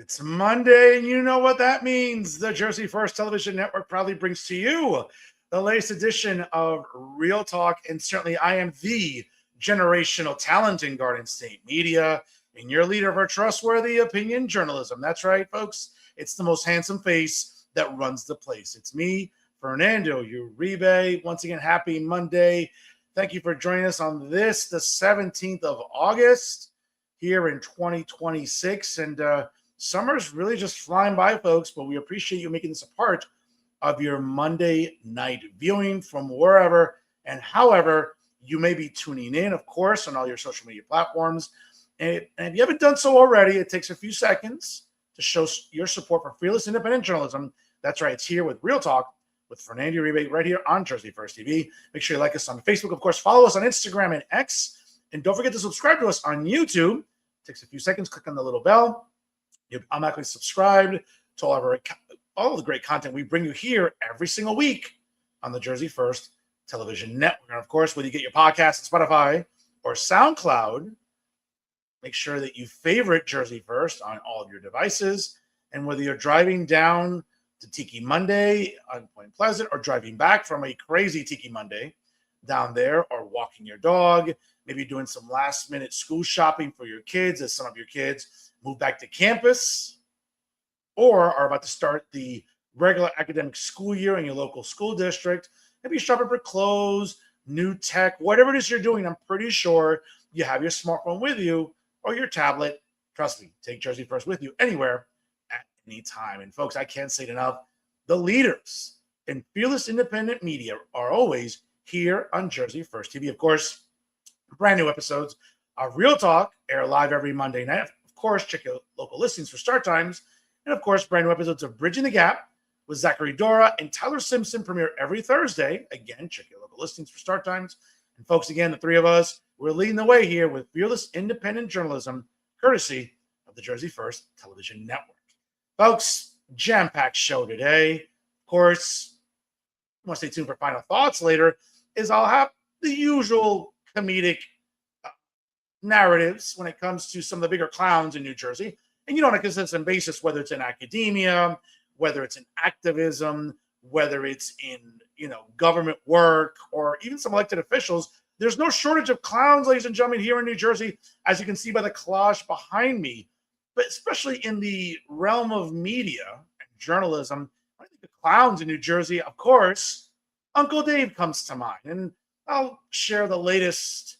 It's Monday, and you know what that means. The Jersey First Television Network proudly brings to you the latest edition of Real Talk. And certainly, I am the generational talent in Garden State Media and your leader for trustworthy opinion journalism. That's right, folks. It's the most handsome face that runs the place. It's me, Fernando Uribe. Once again, happy Monday. Thank you for joining us on this, the 17th of August, here in 2026. And summer's really just flying by, folks, but we appreciate you making this a part of your Monday night viewing from wherever and however you may be tuning in, of course, on all your social media platforms. And if you haven't done so already, it takes a few seconds to show your support for fearless independent journalism. That's right, it's here with Real Talk with Fernando Uribe right here on Jersey First TV. Make sure you like us on Facebook, of course, follow us on Instagram and X, and don't forget to subscribe to us on YouTube. It takes a few seconds, click on the little bell. You're automatically subscribed to all of the great content we bring you here every single week on the Jersey First Television Network. And of course, whether you get your podcast on Spotify or SoundCloud, make sure that you favorite Jersey First on all of your devices. And whether you're driving down to Tiki Monday on Point Pleasant or driving back from a crazy Tiki Monday down there, or walking your dog, maybe doing some last minute school shopping for your kids as some of your kids move back to campus or are about to start the regular academic school year in your local school district. Maybe you're shopping for clothes, new tech, whatever it is you're doing. I'm pretty sure you have your smartphone with you or your tablet. Trust me, take Jersey First with you anywhere at any time. And folks, I can't say it enough. The leaders in fearless independent media are always here on Jersey First TV. Of course, brand new episodes of Real Talk air live every Monday night. Of course, check your local listings for start times. And of course, brand new episodes of Bridging the Gap with Zachary Dora and Tyler Simpson premiere every Thursday. Again, check your local listings for start times. And folks, again, the three of us, we're leading the way here with fearless independent journalism, courtesy of the Jersey First Television Network. Folks, jam-packed show today. Of course, you want to stay tuned for final thoughts later, is I'll have the usual comedic narratives when it comes to some of the bigger clowns in New Jersey. And on a consistent basis, whether it's in academia, whether it's in activism, whether it's in, government work, or even some elected officials, there's no shortage of clowns, ladies and gentlemen, here in New Jersey, as you can see by the collage behind me. But especially in the realm of media and journalism, I think the clowns in New Jersey, of course, Uncle Dave comes to mind. And I'll share the latest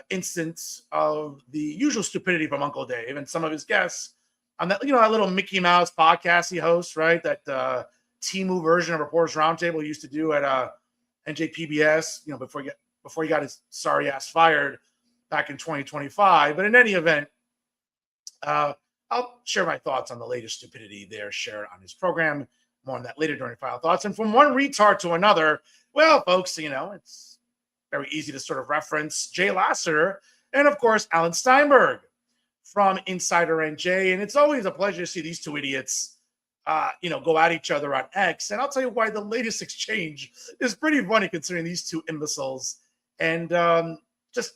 instance of the usual stupidity from Uncle Dave and some of his guests on that, that little Mickey Mouse podcast he hosts, right? That Timu version of Reporters Roundtable he used to do at NJPBS, before he got his sorry ass fired back in 2025. But in any event, I'll share my thoughts on the latest stupidity there shared on his program. More on that later during Final Thoughts. And from one retard to another, well, folks, it's very easy to sort of reference Jay Lasseter and, of course, Alan Steinberg from Insider NJ. And it's always a pleasure to see these two idiots, go at each other on X. And I'll tell you why the latest exchange is pretty funny considering these two imbeciles and just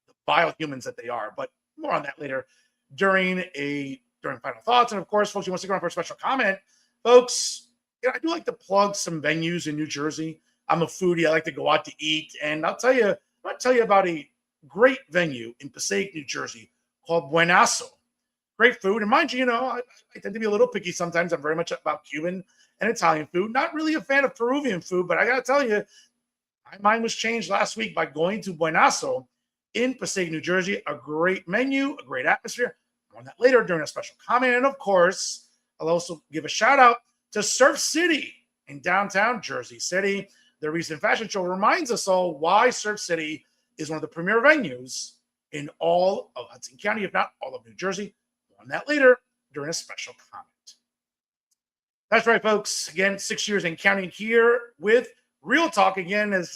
the vile humans that they are. But more on that later during Final Thoughts. And, of course, folks, you want to stick around for a special comment. Folks, I do like to plug some venues in New Jersey. I'm a foodie. I like to go out to eat. And I'm going to tell you about a great venue in Passaic, New Jersey called Buenazo. Great food. And mind you, I tend to be a little picky sometimes. I'm very much about Cuban and Italian food. Not really a fan of Peruvian food, but I got to tell you, my mind was changed last week by going to Buenazo in Passaic, New Jersey. A great menu, a great atmosphere. More on that later during a special comment. And of course, I'll also give a shout out to Surf City in downtown Jersey City. Their recent fashion show reminds us all why Surf City is one of the premier venues in all of Hudson County, if not all of New Jersey. More on that later during a special comment. That's right, folks. Again, 6 years and counting here with Real Talk again as,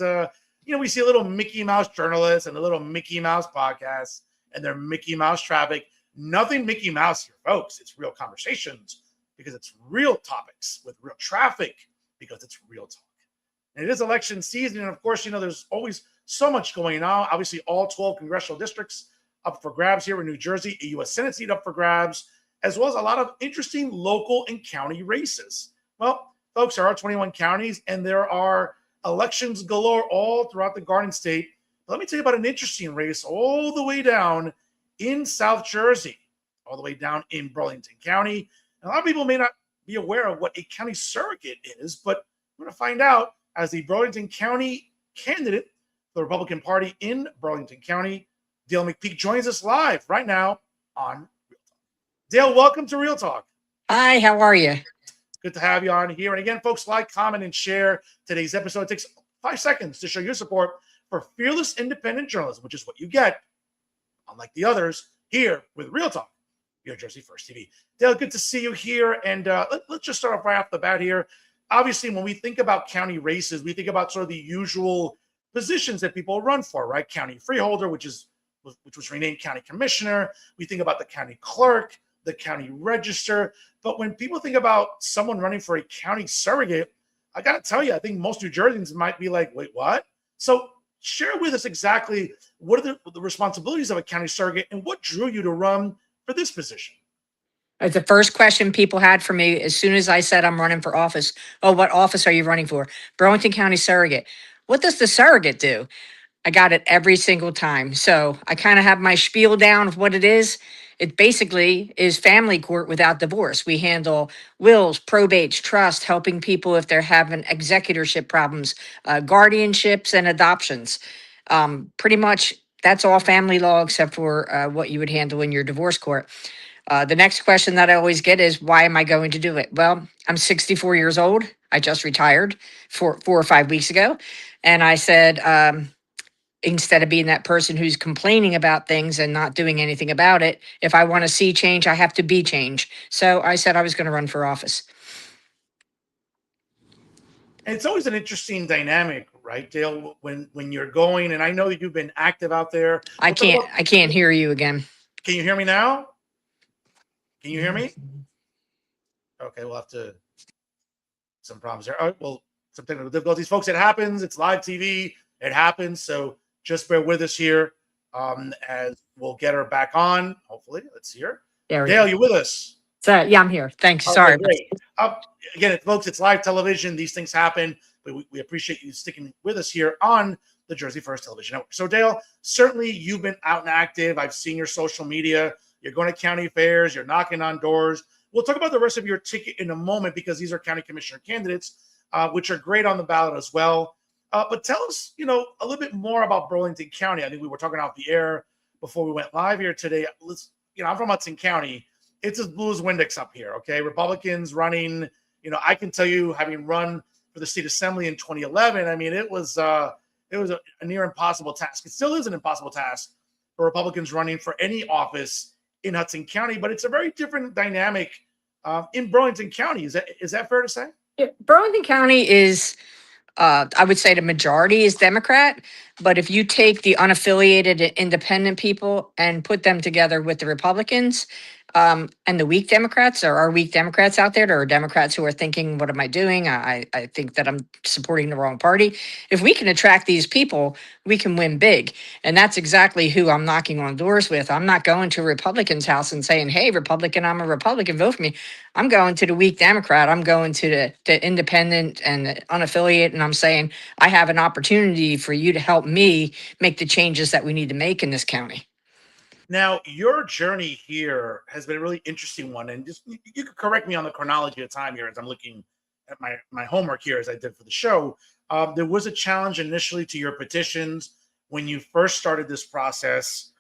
we see a little Mickey Mouse journalist and a little Mickey Mouse podcast and their Mickey Mouse traffic. Nothing Mickey Mouse here, folks. It's real conversations because it's real topics with real traffic because it's Real Talk. And it is election season. And of course, there's always so much going on. Obviously, all 12 congressional districts up for grabs here in New Jersey, a U.S. Senate seat up for grabs. as well as a lot of interesting local and county races. Well, folks, there are 21 counties and there are elections galore all throughout the Garden State. Let me tell you about an interesting race all the way down in South Jersey, all the way down in Burlington County. And a lot of people may not be aware of what a county surrogate is, but we're going to find out as the Burlington County candidate for the Republican Party in Burlington County. Dale McPeak joins us live right now on Real Talk. Dale, welcome to Real Talk. Hi, how are you? Good to have you on here. And again, folks, like, comment, and share today's episode. It takes 5 seconds to show your support for fearless independent journalism, which is what you get, unlike the others, here with Real Talk, your Jersey First TV. Dale, good to see you here. And let's just start off right off the bat here. Obviously, when we think about county races, we think about sort of the usual positions that people run for, right? County freeholder, which was renamed county commissioner. We think about the county clerk, the county register. But when people think about someone running for a county surrogate, I got to tell you, I think most New Jerseyans might be like, wait, what? So share with us exactly what are the responsibilities of a county surrogate and what drew you to run for this position? It's the first question people had for me as soon as I said I'm running for office. Oh, what office are you running for? Burlington County Surrogate. What does the surrogate do? I got it every single time. So I kind of have my spiel down of what it is. It basically is family court without divorce. We handle wills, probates, trust, helping people if they're having executorship problems, guardianships, and adoptions. Pretty much that's all family law except for what you would handle in your divorce court. The next question that I always get is, why am I going to do it? Well, I'm 64 years old. I just retired 4 or 5 weeks ago. And I said, instead of being that person who's complaining about things and not doing anything about it, if I want to see change, I have to be change. So I said I was going to run for office. And it's always an interesting dynamic, right, Dale, when you're going, and I know that you've been active out there. I can't hear you again. Can you hear me now? Can you hear me? Okay, we'll have to, some problems there. All right, well, some technical difficulties. Folks, it happens. It's live TV. It happens. So just bear with us here as we'll get her back on, hopefully. Let's see her. Dale, you with us? Yeah, I'm here. Thanks. Sorry. Great. Again, folks, it's live television. These things happen, but we appreciate you sticking with us here on the Jersey First Television Network. So, Dale, certainly you've been out and active. I've seen your social media. You're going to county fairs. You're knocking on doors. We'll talk about the rest of your ticket in a moment because these are county commissioner candidates, which are great on the ballot as well. But tell us, a little bit more about Burlington County. I think we were talking off the air before we went live here today. I'm from Hudson County. It's as blue as Windex up here, okay? Republicans running, I can tell you, having run for the state assembly in 2011, I mean, it was a near impossible task. It still is an impossible task for Republicans running for any office in Hudson County, but it's a very different dynamic in Burlington County. Is that fair to say? Yeah, Burlington County is, I would say the majority is Democrat, but if you take the unaffiliated independent people and put them together with the Republicans and the weak Democrats, there are weak Democrats out there. There are Democrats who are thinking, what am I doing? I think that I'm supporting the wrong party. If we can attract these people, we can win big. And that's exactly who I'm knocking on doors with. I'm not going to a Republican's house and saying, hey, Republican, I'm a Republican, vote for me. I'm going to the weak Democrat. I'm going to the independent and the unaffiliated, and I'm saying, I have an opportunity for you to help me make the changes that we need to make in this county. Now, your journey here has been a really interesting one. And just you could correct me on the chronology of time here as I'm looking at my homework here as I did for the show. There was a challenge initially to your petitions when you first started this process.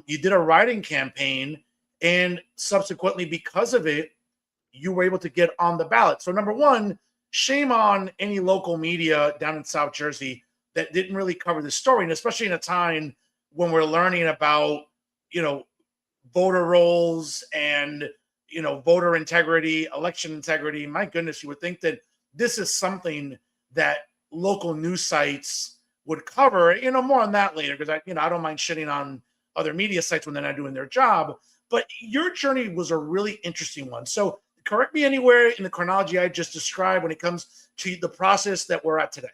You did a writing campaign, and subsequently, because of it, you were able to get on the ballot. So number one, shame on any local media down in South Jersey that didn't really cover this story. And especially in a time when we're learning about, voter rolls and, voter integrity, election integrity. My goodness, you would think that this is something that local news sites would cover, more on that later, because I don't mind shitting on other media sites when they're not doing their job. But your journey was a really interesting one. So correct me anywhere in the chronology I just described when it comes to the process that we're at today.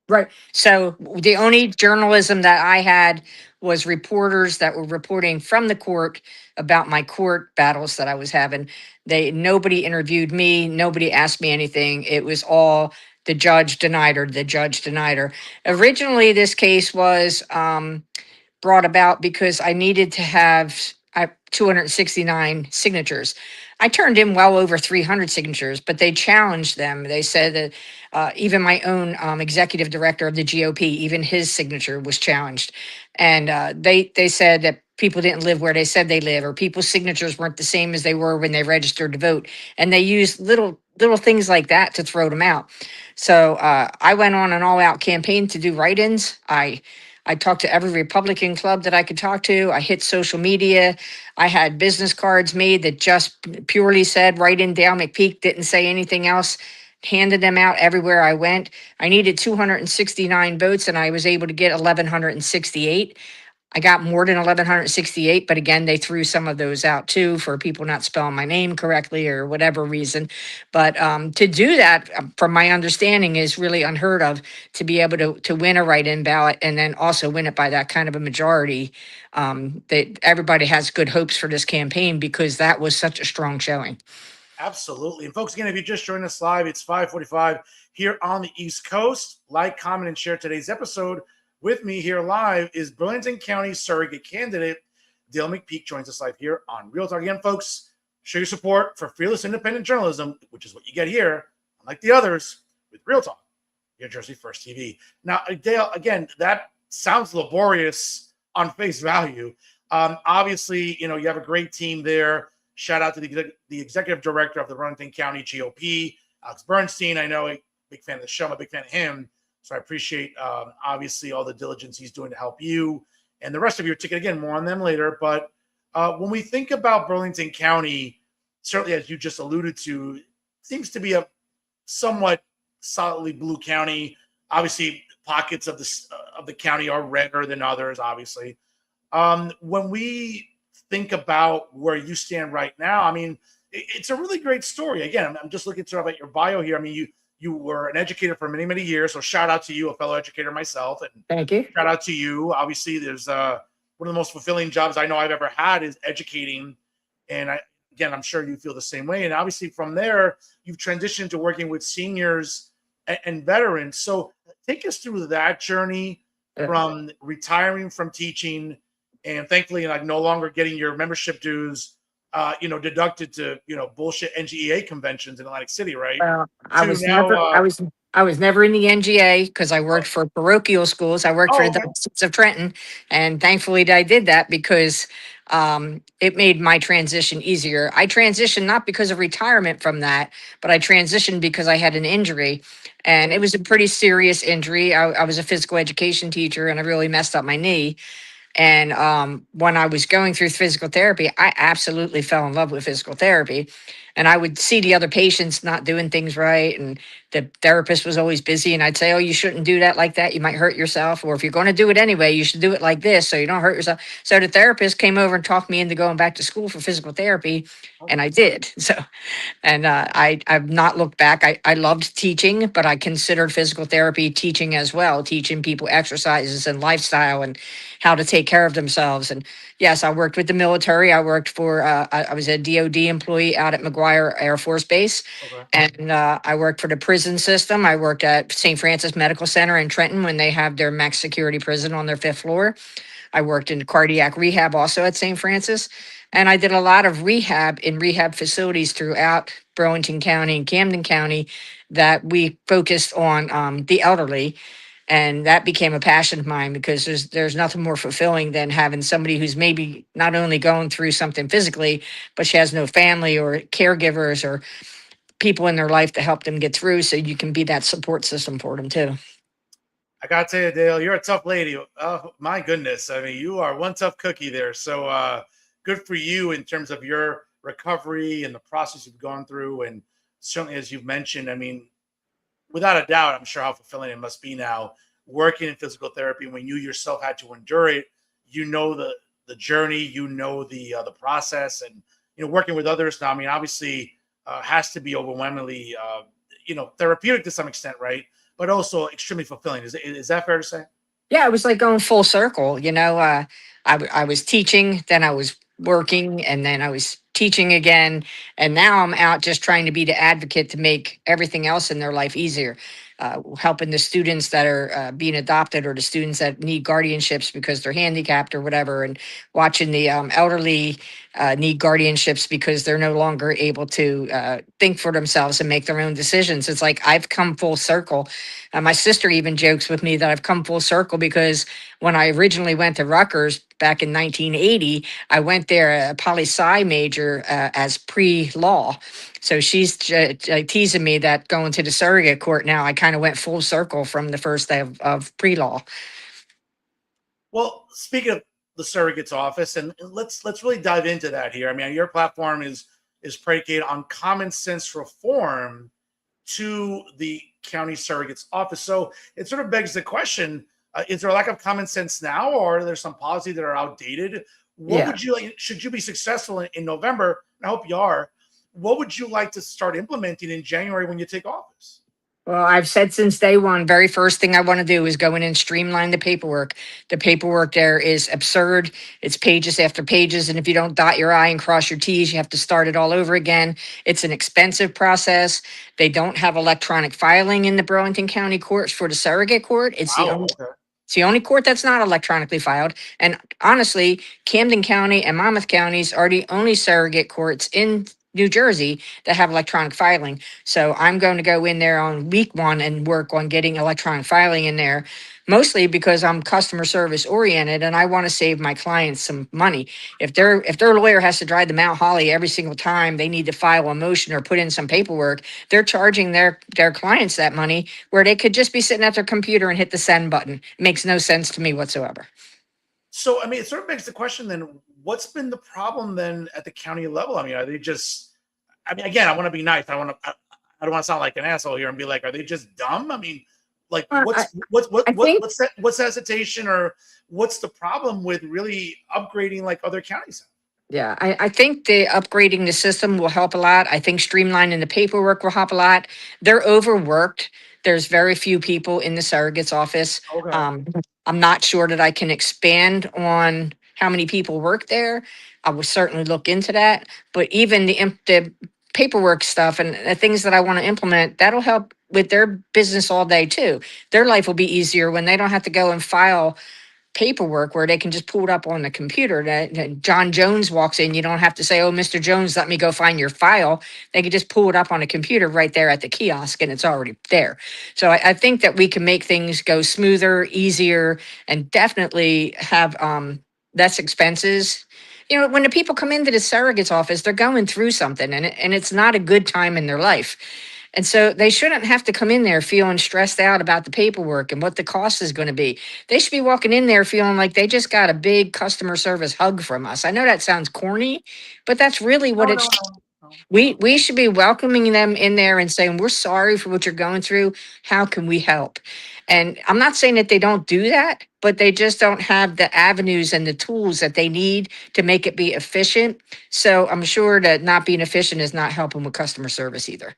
Right. So the only journalism that I had was reporters that were reporting from the court about my court battles that I was having. Nobody interviewed me, nobody asked me anything. It was all the judge denied her, the judge denied her. Originally, this case was brought about because I needed to have 269 signatures. I turned in well over 300 signatures, but they challenged them. They said that even my own executive director of the GOP, even his signature was challenged, and they said that people didn't live where they said they live, or people's signatures weren't the same as they were when they registered to vote, and they used little things like that to throw them out. So I went on an all-out campaign to do write-ins. I talked to every Republican club that I could talk to. I hit social media. I had business cards made that just purely said "Write in Dale McPeak," didn't say anything else. Handed them out everywhere I went. I needed 269 votes and I was able to get 1,168. I got more than 1,168, but again, they threw some of those out too for people not spelling my name correctly or whatever reason. But to do that, from my understanding, is really unheard of, to be able to win a write-in ballot and then also win it by that kind of a majority. That everybody has good hopes for this campaign because that was such a strong showing. Absolutely. And folks, again, if you just joined us live, it's 5:45 here on the East Coast. Like, comment, and share today's episode. With me here live is Burlington County surrogate candidate Dale McPeak. Joins us live here on Real Talk. Again, folks, show your support for fearless independent journalism, which is what you get here, unlike the others, with Real Talk, your Jersey First TV. Now, Dale, again, that sounds laborious on face value. Obviously, you have a great team there. Shout out to the executive director of the Burlington County GOP, Alex Bernstein. I know a big fan of the show. I'm a big fan of him. So I appreciate, obviously, all the diligence he's doing to help you and the rest of your ticket. Again, more on them later. But when we think about Burlington County, certainly, as you just alluded to, seems to be a somewhat solidly blue county. Obviously, pockets of the county are redder than others, obviously. When we think about where you stand right now, I mean, it's a really great story. Again, I'm just looking sort of at your bio here. I mean, you were an educator for many, many years. So shout out to you, a fellow educator myself. And Thank you. shout out to you. Obviously, there's one of the most fulfilling jobs I know I've ever had is educating. And again, I'm sure you feel the same way. And obviously from there, you've transitioned to working with seniors and veterans. So take us through that journey from retiring from teaching and thankfully, like, no longer getting your membership dues, deducted to, bullshit NGEA conventions in Atlantic City, right? Well, To now, I was never in the NGA because I worked for parochial schools. I worked for the okay. Diocese of Trenton, and thankfully I did that because it made my transition easier. I transitioned not because of retirement from that, but I transitioned because I had an injury, and it was a pretty serious injury. I was a physical education teacher, and I really messed up my knee. And when I was going through physical therapy, I absolutely fell in love with physical therapy. And I would see the other patients not doing things right. And the therapist was always busy. And I'd say, oh, you shouldn't do that like that. You might hurt yourself. Or if you're going to do it anyway, you should do it like this so you don't hurt yourself. So the therapist came over and talked me into going back to school for physical therapy. And I did. So and I've not looked back. I loved teaching, but I considered physical therapy teaching as well, teaching people exercises and lifestyle and how to take care of themselves. And yes, I worked with the military. I worked for, I was a DOD employee out at McGuire Air Force Base. Okay. And I worked for the prison system. I worked at St. Francis Medical Center in Trenton when they have their max security prison on their 5th floor. I worked in cardiac rehab also at St. Francis. And I did a lot of rehab in rehab facilities throughout Burlington County and Camden County that we focused on the elderly. And that became a passion of mine because there's nothing more fulfilling than having somebody who's maybe not only going through something physically, but she has no family or caregivers or people in their life to help them get through. So you can be that support system for them too. I gotta tell you, Dale, you're a tough lady. Oh my goodness. I mean, you are one tough cookie there. So good for you in terms of your recovery and the process you've gone through. And certainly, as you've mentioned, I mean, without a doubt, I'm sure how fulfilling it must be now working in physical therapy when you yourself had to endure it. You know the journey, you know the process, and working with others now. I mean, obviously, has to be overwhelmingly therapeutic to some extent, right? but also extremely fulfilling. Is that fair to say? Yeah, it was like going full circle. I was teaching, then I was working, and then I was teaching again. And now I'm out just trying to be the advocate to make everything else in their life easier. Helping the students that are being adopted, or the students that need guardianships because they're handicapped or whatever, and watching the elderly need guardianships because they're no longer able to think for themselves and make their own decisions. It's like I've come full circle. My sister even jokes with me that I've come full circle because when I originally went to Rutgers back in 1980, I went there a poli sci major as pre-law. So she's teasing me that going to the surrogate court now, I kind of went full circle from the first day of pre-law. Well, speaking of the surrogate's office, and let's really dive into that here. I mean, your platform is predicated on common sense reform to the county surrogate's office. So it sort of begs the question: is there a lack of common sense now, or are there some policies that are outdated? What Yeah. would you like? Should you be successful in November? And I hope you are. What would you like to start implementing in January when you take office? Well, I've said since day one, very first thing I want to do is go in and streamline the paperwork. The paperwork there is absurd. It's pages after pages. And if you don't dot your I and cross your T's, you have to start it all over again. It's an expensive process. They don't have electronic filing in the Burlington County courts for the surrogate court. Wow. Okay. It's the only court that's not electronically filed. And honestly, Camden County and Monmouth counties are the only surrogate courts in New Jersey that have electronic filing. So I'm going to go in there on week one and work on getting electronic filing in there, mostly because I'm customer service oriented and I want to save my clients some money. If their lawyer has to drive the Mount Holly every single time they need to file a motion or put in some paperwork, they're charging their clients that money where they could just be sitting at their computer and hit the send button. It makes no sense to me whatsoever. So, I mean, it sort of begs the question then, what's been the problem then at the county level? I mean, are they just, I mean, again, I want to be nice. I don't want to sound like an asshole here and be like, are they just dumb? I mean, like Uh, I, what's, I think what's the hesitation, or what's the problem with really upgrading like other counties have? Yeah, I think the upgrading the system will help a lot. I think streamlining the paperwork will help a lot. They're overworked. There's very few people in the surrogate's office. Okay. Um, I'm not sure that I can expand on how many people work there. I will certainly look into that. But even the paperwork stuff and the things that I want to implement, that'll help with their business all day too. Their life will be easier when they don't have to go and file paperwork where they can just pull it up on the computer. That John Jones walks in, you don't have to say, "Oh, Mr. Jones, let me go find your file." They can just pull it up on a computer right there at the kiosk and it's already there. So I think that we can make things go smoother, easier, and definitely have less expenses. When the people come into the surrogate's office, they're going through something and it's not a good time in their life. And so they shouldn't have to come in there feeling stressed out about the paperwork and what the cost is going to be. They should be walking in there feeling like they just got a big customer service hug from us. I know that sounds corny, but that's really what No, it's. no, no, no, We no. we should be welcoming them in there and saying, "We're sorry for what you're going through. How can we help?" And I'm not saying that they don't do that, but they just don't have the avenues and the tools that they need to make it be efficient. So I'm sure that not being efficient is not helping with customer service either.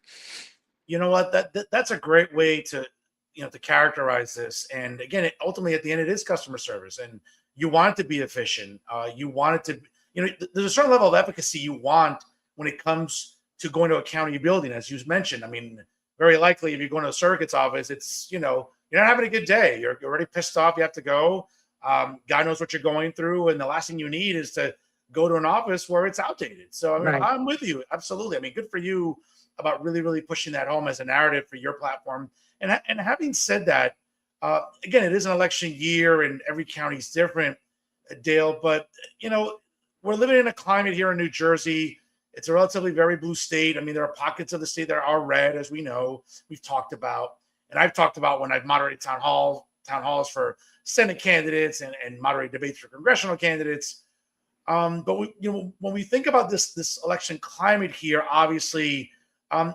You know what? That's a great way to, to characterize this. And again, ultimately at the end, it is customer service, and you want it to be efficient. You want it to, there's a certain level of efficacy you want when it comes to going to a county building, as you mentioned. I mean, very likely if you're going to a surrogate's office, it's, you're not having a good day. You're already pissed off. You have to go. God knows what you're going through, and the last thing you need is to go to an office where it's outdated. So I mean, Right. I'm with you absolutely. I mean, good for you about really, really pushing that home as a narrative for your platform. And having said that, again, it is an election year and every county is different, Dale. But we're living in a climate here in New Jersey. It's a relatively very blue state. I mean, there are pockets of the state that are red, as we know. We've talked about, and I've talked about when I've moderated town halls for Senate candidates and moderate debates for congressional candidates. But when we think about this election climate here, obviously,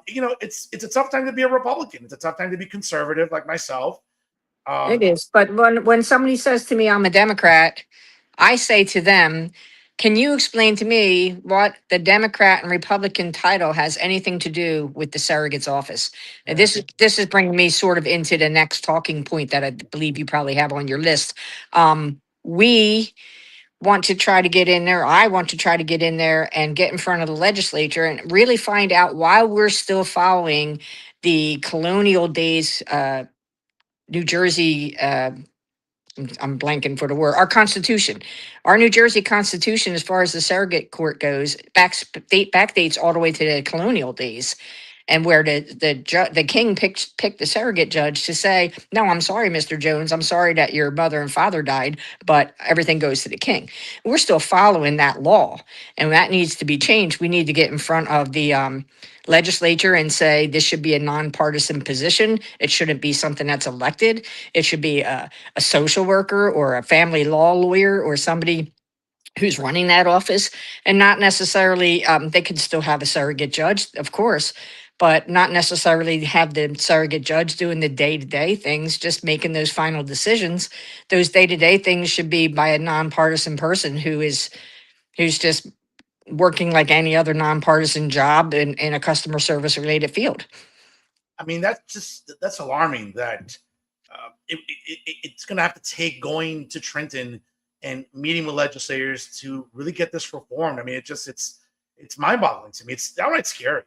it's a tough time to be a Republican. It's a tough time to be conservative, like myself. It Um, is. But when somebody says to me I'm a Democrat, I say to them, Can you explain to me what the Democrat and Republican title has anything to do with the surrogate's office? And Yeah. this is bringing me sort of into the next talking point that I believe you probably have on your list. We want to try to get in there. I want to try to get in there and get in front of the legislature and really find out why we're still following the colonial days, New Jersey. I'm blanking for the word. Our Constitution, our New Jersey Constitution, as far as the surrogate court goes, backdates all the way to the colonial days, and where the king picked the surrogate judge to say, no, I'm sorry, Mr. Jones, I'm sorry that your mother and father died, but everything goes to the king. We're still following that law, and that needs to be changed. We need to get in front of the legislature and say this should be a nonpartisan position. It shouldn't be something that's elected. It should be a social worker or a family law lawyer or somebody who's running that office, and not necessarily, they could still have a surrogate judge, of course, but not necessarily have the surrogate judge doing the day-to-day things, just making those final decisions. Those day-to-day things should be by a nonpartisan person who's just working like any other nonpartisan job in a customer service related field. I mean, that's alarming that it's going to have to take going to Trenton and meeting with legislators to really get this reformed. I mean, it's mind boggling to me. It's downright scary.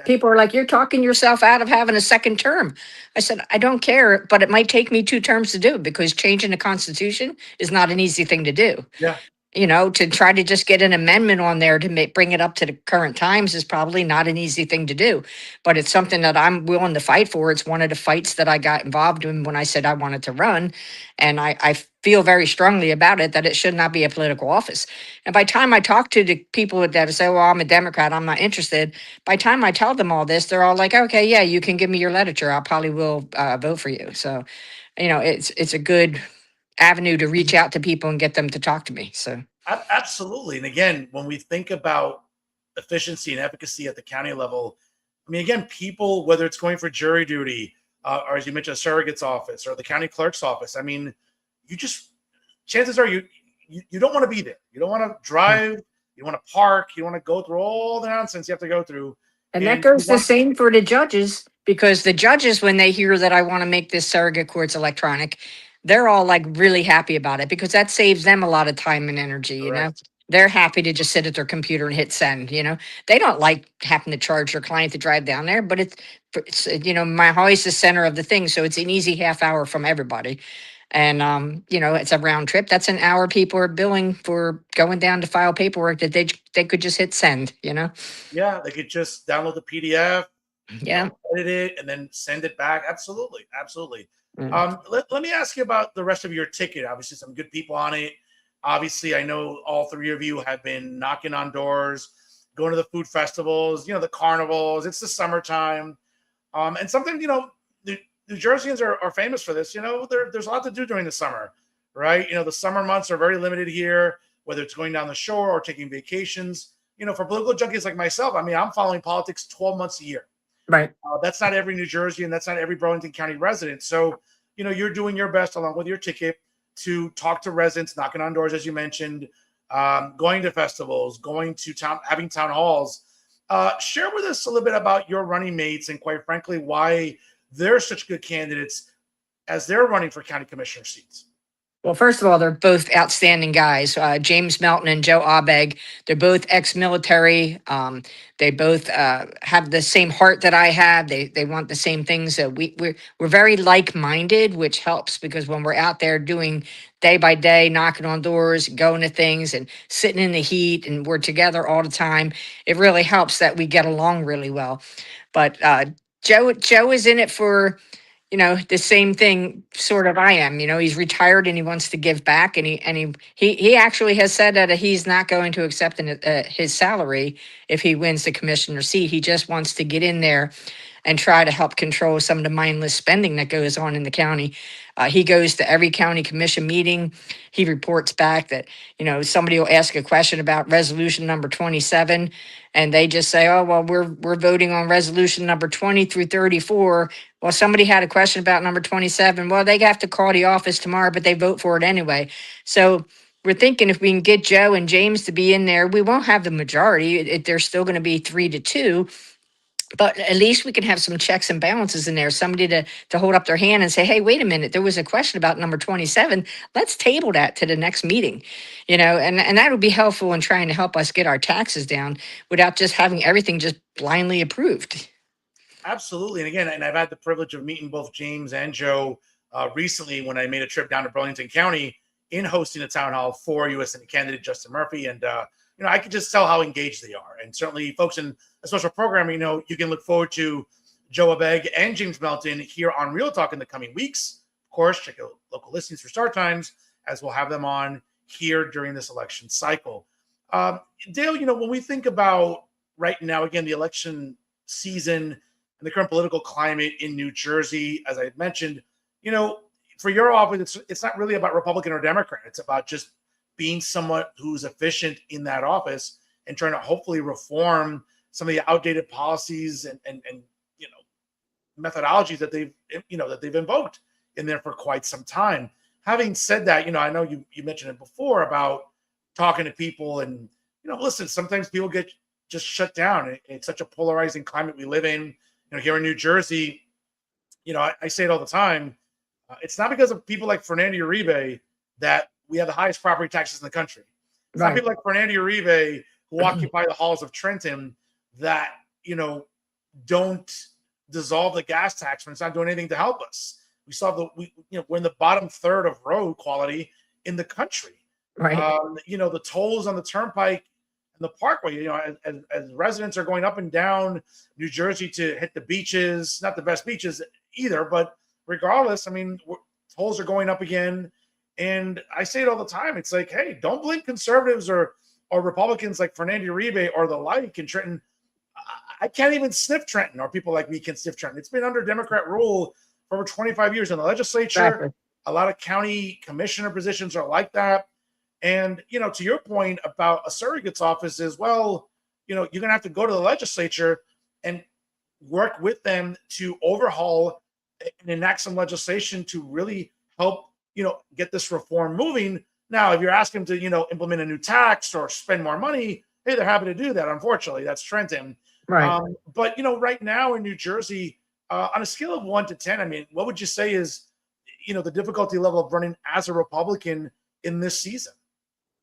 People are like, you're talking yourself out of having a second term. I said, I don't care, but it might take me 2 terms to do, because changing the Constitution is not an easy thing to do. Yeah. To try to just get an amendment on there to bring it up to the current times is probably not an easy thing to do, but it's something that I'm willing to fight for. It's one of the fights that I got involved in when I said I wanted to run. And I feel very strongly about it, that it should not be a political office. And by the time I talk to the people that say, well, I'm a Democrat, I'm not interested. By the time I tell them all this, they're all like, okay, yeah, you can give me your literature. I probably will vote for you. So, it's a good avenue to reach out to people and get them to talk to me. So Absolutely. And again, when we think about efficiency and efficacy at the county level, I mean, again, people, whether it's going for jury duty, or as you mentioned, a surrogate's office or the county clerk's office, I mean, you just, chances are you don't want to be there. You don't want to drive. You want to park. You want to go through all the nonsense you have to go through. And that goes the same for the judges, because the judges, when they hear that I want to make this surrogate courts electronic, they're all like really happy about it, because that saves them a lot of time and energy. They're happy to just sit at their computer and hit send. They don't like having to charge their client to drive down there, but it's my house is center of the thing. So it's an easy half hour from everybody. And, it's a round trip. That's an hour people are billing for going down to file paperwork that they could just hit send. Yeah, they could just download the PDF, Yeah. edit it, and then send it back. Absolutely. Absolutely. Mm. Let me ask you about the rest of your ticket. Obviously, some good people on it. Obviously, I know all three of you have been knocking on doors, going to the food festivals, the carnivals. It's the summertime. And something, the New Jerseyans are famous for this. There's a lot to do during the summer, right? The summer months are very limited here, whether it's going down the shore or taking vacations. For political junkies like myself, I mean, I'm following politics 12 months a year. Right. That's not every New Jersey, and that's not every Burlington County resident. So, you're doing your best along with your ticket to talk to residents, knocking on doors, as you mentioned, going to festivals, going to having town halls. Share with us a little bit about your running mates and, quite frankly, why they're such good candidates as they're running for county commissioner seats. Well, first of all, they're both outstanding guys. James Melton and Joe Abeg. They're both ex-military. They both have the same heart that I have. They want the same things. We're very like-minded, which helps, because when we're out there doing day by day, knocking on doors, going to things, and sitting in the heat, and we're together all the time, it really helps that we get along really well. But Joe is in it for the same thing sort of I am. He's retired and he wants to give back, and he actually has said that he's not going to accept his salary if he wins the commissioner seat. He just wants to get in there and try to help control some of the mindless spending that goes on in the county. He goes to every county commission meeting. He reports back that, somebody will ask a question about resolution number 27, and they just say, oh, well, we're voting on resolution number 20 through 34. Well, somebody had a question about number 27. Well, they have to call the office tomorrow, but they vote for it anyway. So we're thinking if we can get Joe and James to be in there, we won't have the majority. There's still going to be 3-2, but at least we can have some checks and balances in there. Somebody to hold up their hand and say, "Hey, wait a minute, there was a question about number 27. Let's table that to the next meeting," and that would be helpful in trying to help us get our taxes down without just having everything just blindly approved. Absolutely. And again, and I've had the privilege of meeting both James and Joe recently when I made a trip down to Burlington County in hosting a town hall for U.S. Senate candidate Justin Murphy. And, I could just tell how engaged they are. And certainly folks in a special program, you can look forward to Joe Abeg and James Melton here on Real Talk in the coming weeks. Of course, check out local listings for start times as we'll have them on here during this election cycle. Dale, when we think about right now, again, the election season, and the current political climate in New Jersey, as I had mentioned, for your office, it's not really about Republican or Democrat. It's about just being someone who's efficient in that office and trying to hopefully reform some of the outdated policies and methodologies that they've invoked in there for quite some time. Having said that, I know you mentioned it before about talking to people and listen, sometimes people get just shut down. It's such a polarizing climate we live in. Here in New Jersey, I say it all the time. It's not because of people like Fernando Uribe that we have the highest property taxes in the country. It's not people like Fernando Uribe who occupy the halls of Trenton that, don't dissolve the gas tax when it's not doing anything to help us. We saw we're in the bottom third of road quality in the country. Right. The tolls on the turnpike the parkway, as residents are going up and down New Jersey to hit the beaches, not the best beaches either, but regardless, tolls are going up again. And I say it all the time. It's like, hey, don't blame conservatives or Republicans like Fernando Uribe or the like in Trenton. I can't even sniff Trenton, or people like me can sniff Trenton. It's been under Democrat rule for over 25 years in the legislature. Exactly. A lot of county commissioner positions are like that. And, to your point about a surrogate's office as well, you're going to have to go to the legislature and work with them to overhaul and enact some legislation to really help, get this reform moving. Now, if you're asking them to, implement a new tax or spend more money, hey, they're happy to do that. Unfortunately, that's Trenton. Right. But, right now in New Jersey, on a scale of 1 to 10, what would you say is, the difficulty level of running as a Republican in this season?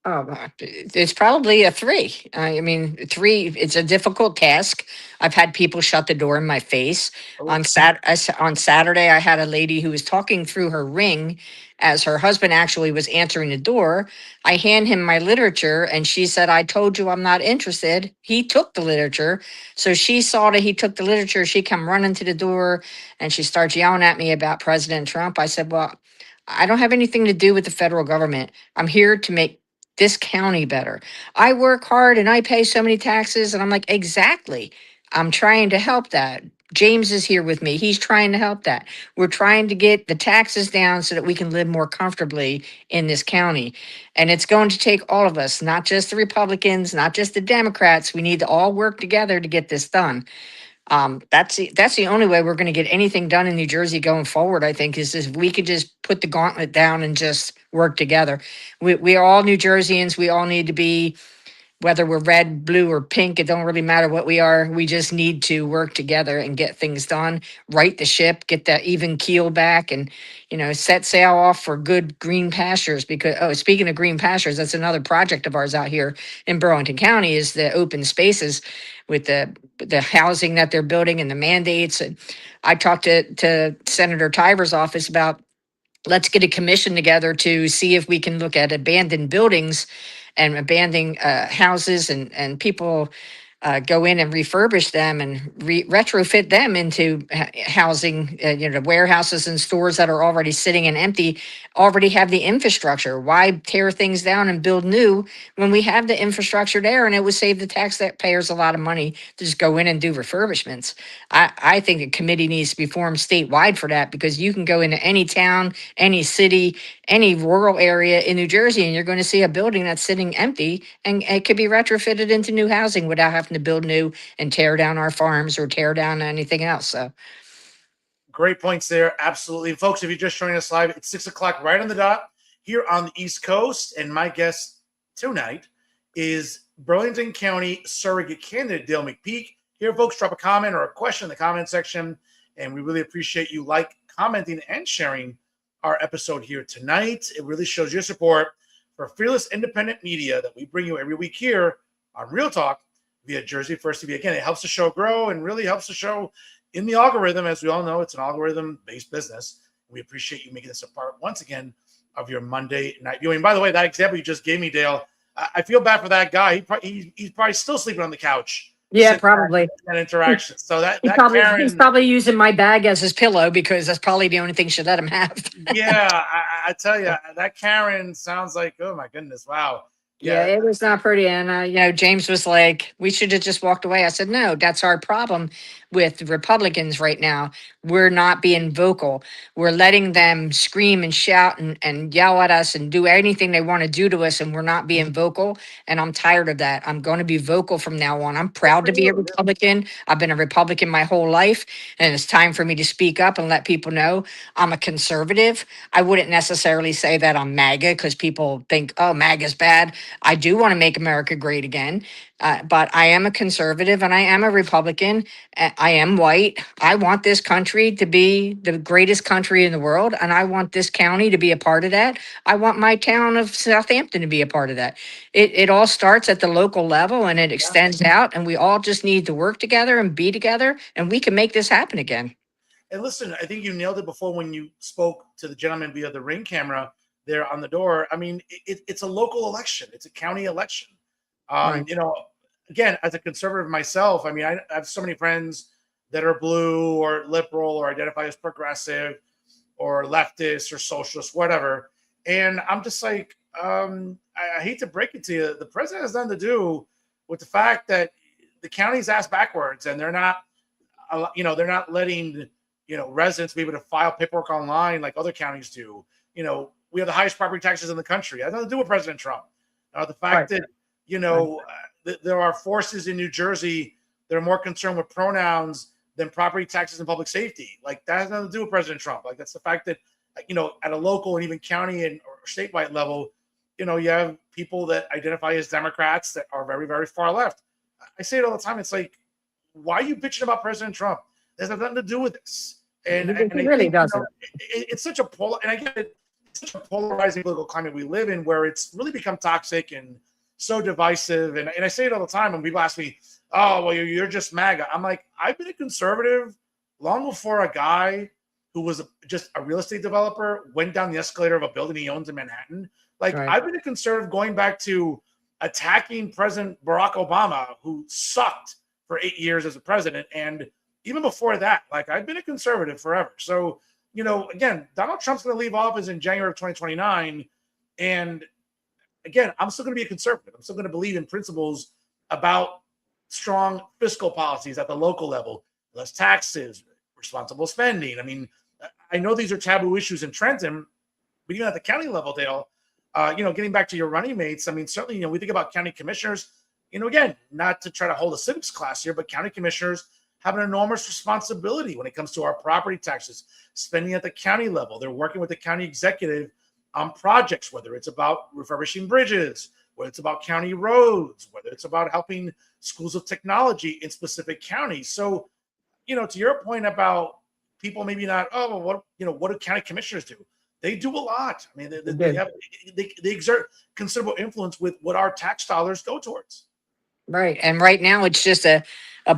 Oh, it's probably a 3. 3, it's a difficult task. I've had people shut the door in my face. On Saturday, I had a lady who was talking through her ring as her husband actually was answering the door. I hand him my literature and she said, "I told you I'm not interested." He took the literature. So she saw that he took the literature. She come running to the door and she starts yelling at me about President Trump. I said, "Well, I don't have anything to do with the federal government. I'm here to make this county better. I work hard and I pay so many taxes." And I'm like, exactly. I'm trying to help that. James is here with me. He's trying to help that. We're trying to get the taxes down so that we can live more comfortably in this county. And it's going to take all of us, not just the Republicans, not just the Democrats. We need to all work together to get this done. That's the only way we're going to get anything done in New Jersey going forward, I think, is if we could just put the gauntlet down and just work together. We are all New Jerseyans. We all need to be, whether we're red, blue, or pink, it don't really matter what we are. We just need to work together and get things done, right the ship, get that even keel back, and set sail off for good green pastures. Because speaking of green pastures, that's another project of ours out here in Burlington County, is the open spaces with the housing that they're building and the mandates. And I talked to Senator Tiver's office about, let's get a commission together to see if we can look at abandoned buildings and abandoning houses, and people go in and refurbish them and retrofit them into housing, warehouses and stores that are already sitting and empty, already have the infrastructure. Why tear things down and build new when we have the infrastructure there? And it would save the taxpayers a lot of money to just go in and do refurbishments. I think a committee needs to be formed statewide for that, because you can go into any town, any city, any rural area in New Jersey, and you're going to see a building that's sitting empty, and it could be retrofitted into new housing without having to build new and tear down our farms or tear down anything else. So great points there. Absolutely. Folks, if you're just joining us live, it's 6 o'clock right on the dot here on the East Coast. And my guest tonight is Burlington County Surrogate candidate Dale McPeak. Here, folks, drop a comment or a question in the comment section. And we really appreciate you commenting, and sharing our episode here tonight. It really shows your support for fearless independent media that we bring you every week here on Real Talk via Jersey First TV. Again, it helps the show grow and really helps the show in the algorithm. As we all know, it's an algorithm-based business. We appreciate you making this a part, once again, of your Monday night viewing. By the way, that example you just gave me, Dale, I feel bad for that guy. He's probably still sleeping on the couch. Yeah, probably. That interaction. So he's probably using my bag as his pillow, because that's probably the only thing she let him have. Yeah, I tell you, that Karen sounds like, oh my goodness, wow. Yeah, it was not pretty. And, James was like, we should have just walked away. I said, no, that's our problem with Republicans right now. We're not being vocal. We're letting them scream and shout and yell at us and do anything they want to do to us. And we're not being vocal. And I'm tired of that. I'm going to be vocal from now on. I'm proud to be a Republican. I've been a Republican my whole life. And it's time for me to speak up and let people know I'm a conservative. I wouldn't necessarily say that I'm MAGA, because people think, oh, MAGA's bad. I do want to make America great again, but I am a conservative and I am a Republican. I am white. I want this country to be the greatest country in the world, and I want this county to be a part of that. I want my town of Southampton to be a part of that. It all starts at the local level and it extends out, and we all just need to work together and be together, and we can make this happen again. And listen, I think you nailed it before when you spoke to the gentleman via the Ring camera there on the door. I mean, it's a local election. It's a county election. Right. Again, as a conservative myself, I mean, I have so many friends that are blue or liberal or identify as progressive or leftist or socialist, whatever. And I'm just like, I hate to break it to you, the president has nothing to do with the fact that the county's ass backwards, and they're not letting residents be able to file paperwork online like other counties do. We have the highest property taxes in the country. It has nothing to do with President Trump. The fact that there are forces in New Jersey that are more concerned with pronouns than property taxes and public safety. Like, that has nothing to do with President Trump. Like, that's the fact that at a local and even county and or statewide level, you have people that identify as Democrats that are very, very far left. I say it all the time. It's like, why are you bitching about President Trump? There's nothing to do with this. And it really doesn't. It's such a and I get it. Such a polarizing political climate we live in, where it's really become toxic and so divisive. And I say it all the time when people ask me, oh, well, you're just MAGA. I'm like, I've been a conservative long before a guy who was just a real estate developer went down the escalator of a building he owns in Manhattan. Like, right. I've been a conservative going back to attacking President Barack Obama, who sucked for 8 years as a president. And even before that, like, I've been a conservative forever. So, again, Donald Trump's going to leave office in January of 2029. And again, I'm still going to be a conservative. I'm still going to believe in principles about strong fiscal policies at the local level, less taxes, responsible spending. I mean, I know these are taboo issues in Trenton, but even at the county level, Dale, getting back to your running mates, I mean, certainly, we think about county commissioners, again, not to try to hold a civics class here, but county commissioners have an enormous responsibility when it comes to our property taxes, spending at the county level. They're working with the county executive on projects, whether it's about refurbishing bridges, whether it's about county roads, whether it's about helping schools of technology in specific counties. So, to your point about people maybe not, oh, well, what do county commissioners do? They do a lot. I mean, they exert considerable influence with what our tax dollars go towards. Right. And right now it's just a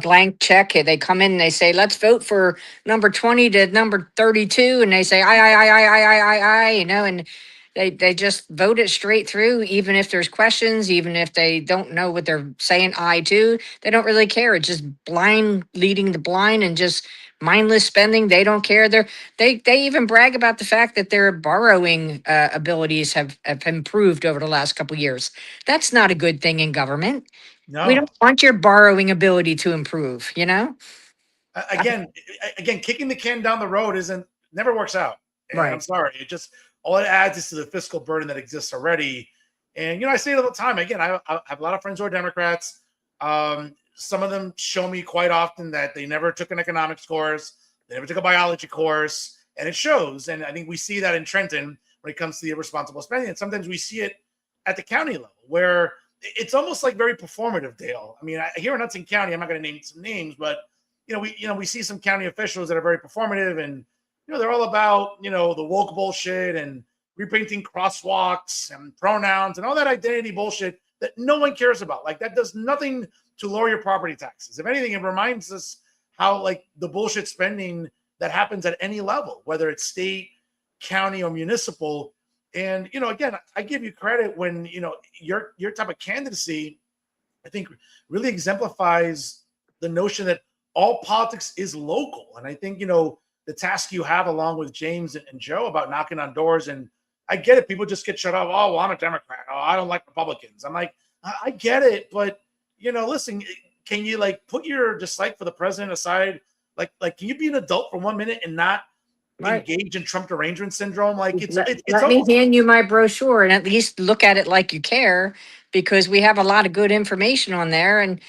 blank check. They come in and they say, let's vote for number 20 to number 32. And they say, I, and they just vote it straight through, even if there's questions, even if they don't know what they're saying I to, they don't really care. It's just blind leading the blind and just mindless spending. They don't care. They even brag about the fact that their borrowing abilities have improved over the last couple of years. That's not a good thing in government. No. We don't want your borrowing ability to improve, Again, kicking the can down the road never works out. And right. I'm sorry. All it adds is to the fiscal burden that exists already. And, I say it all the time. Again, I have a lot of friends who are Democrats. Some of them show me quite often that they never took an economics course. They never took a biology course. And it shows. And I think we see that in Trenton when it comes to the irresponsible spending. And sometimes we see it at the county level where it's almost like very performative, Dale. I mean, here in Hudson County, I'm not going to name some names, but we see some county officials that are very performative, and they're all about the woke bullshit and repainting crosswalks and pronouns and all that identity bullshit that no one cares about. Like, that does nothing to lower your property taxes. If anything, it reminds us how like the bullshit spending that happens at any level, whether it's state, county, or municipal. And again, I give you credit when your type of candidacy, I think, really exemplifies the notion that all politics is local. And I think the task you have along with James and Joe about knocking on doors, and I get it. People just get shut up. Oh, well, I'm a Democrat. Oh, I don't like Republicans. I'm like, I get it, but listen, can you like put your dislike for the president aside? Like, can you be an adult for 1 minute and not engage in Trump derangement syndrome? Like, let me hand you my brochure and at least look at it like you care, because we have a lot of good information on there. And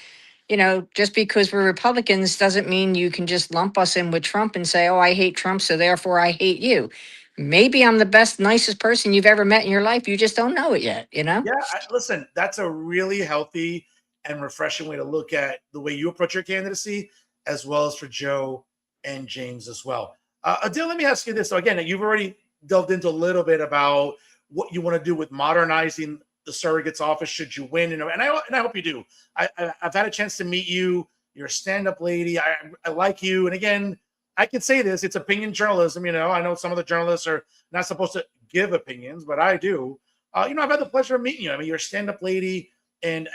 just because we're Republicans doesn't mean you can just lump us in with Trump and say, oh, I hate Trump, so therefore I hate you. Maybe I'm the best, nicest person you've ever met in your life. You just don't know it yet, Yeah, listen, that's a really healthy and refreshing way to look at the way you approach your candidacy, as well as for Joe and James as well. Adil, let me ask you this. So again, you've already delved into a little bit about what you want to do with modernizing the surrogate's office should you win, and I hope you do. I've had a chance to meet you. You're a stand-up lady. I like you, and again, I can say this: it's opinion journalism. I know some of the journalists are not supposed to give opinions, but I do. I've had the pleasure of meeting you. I mean, you're a stand-up lady, and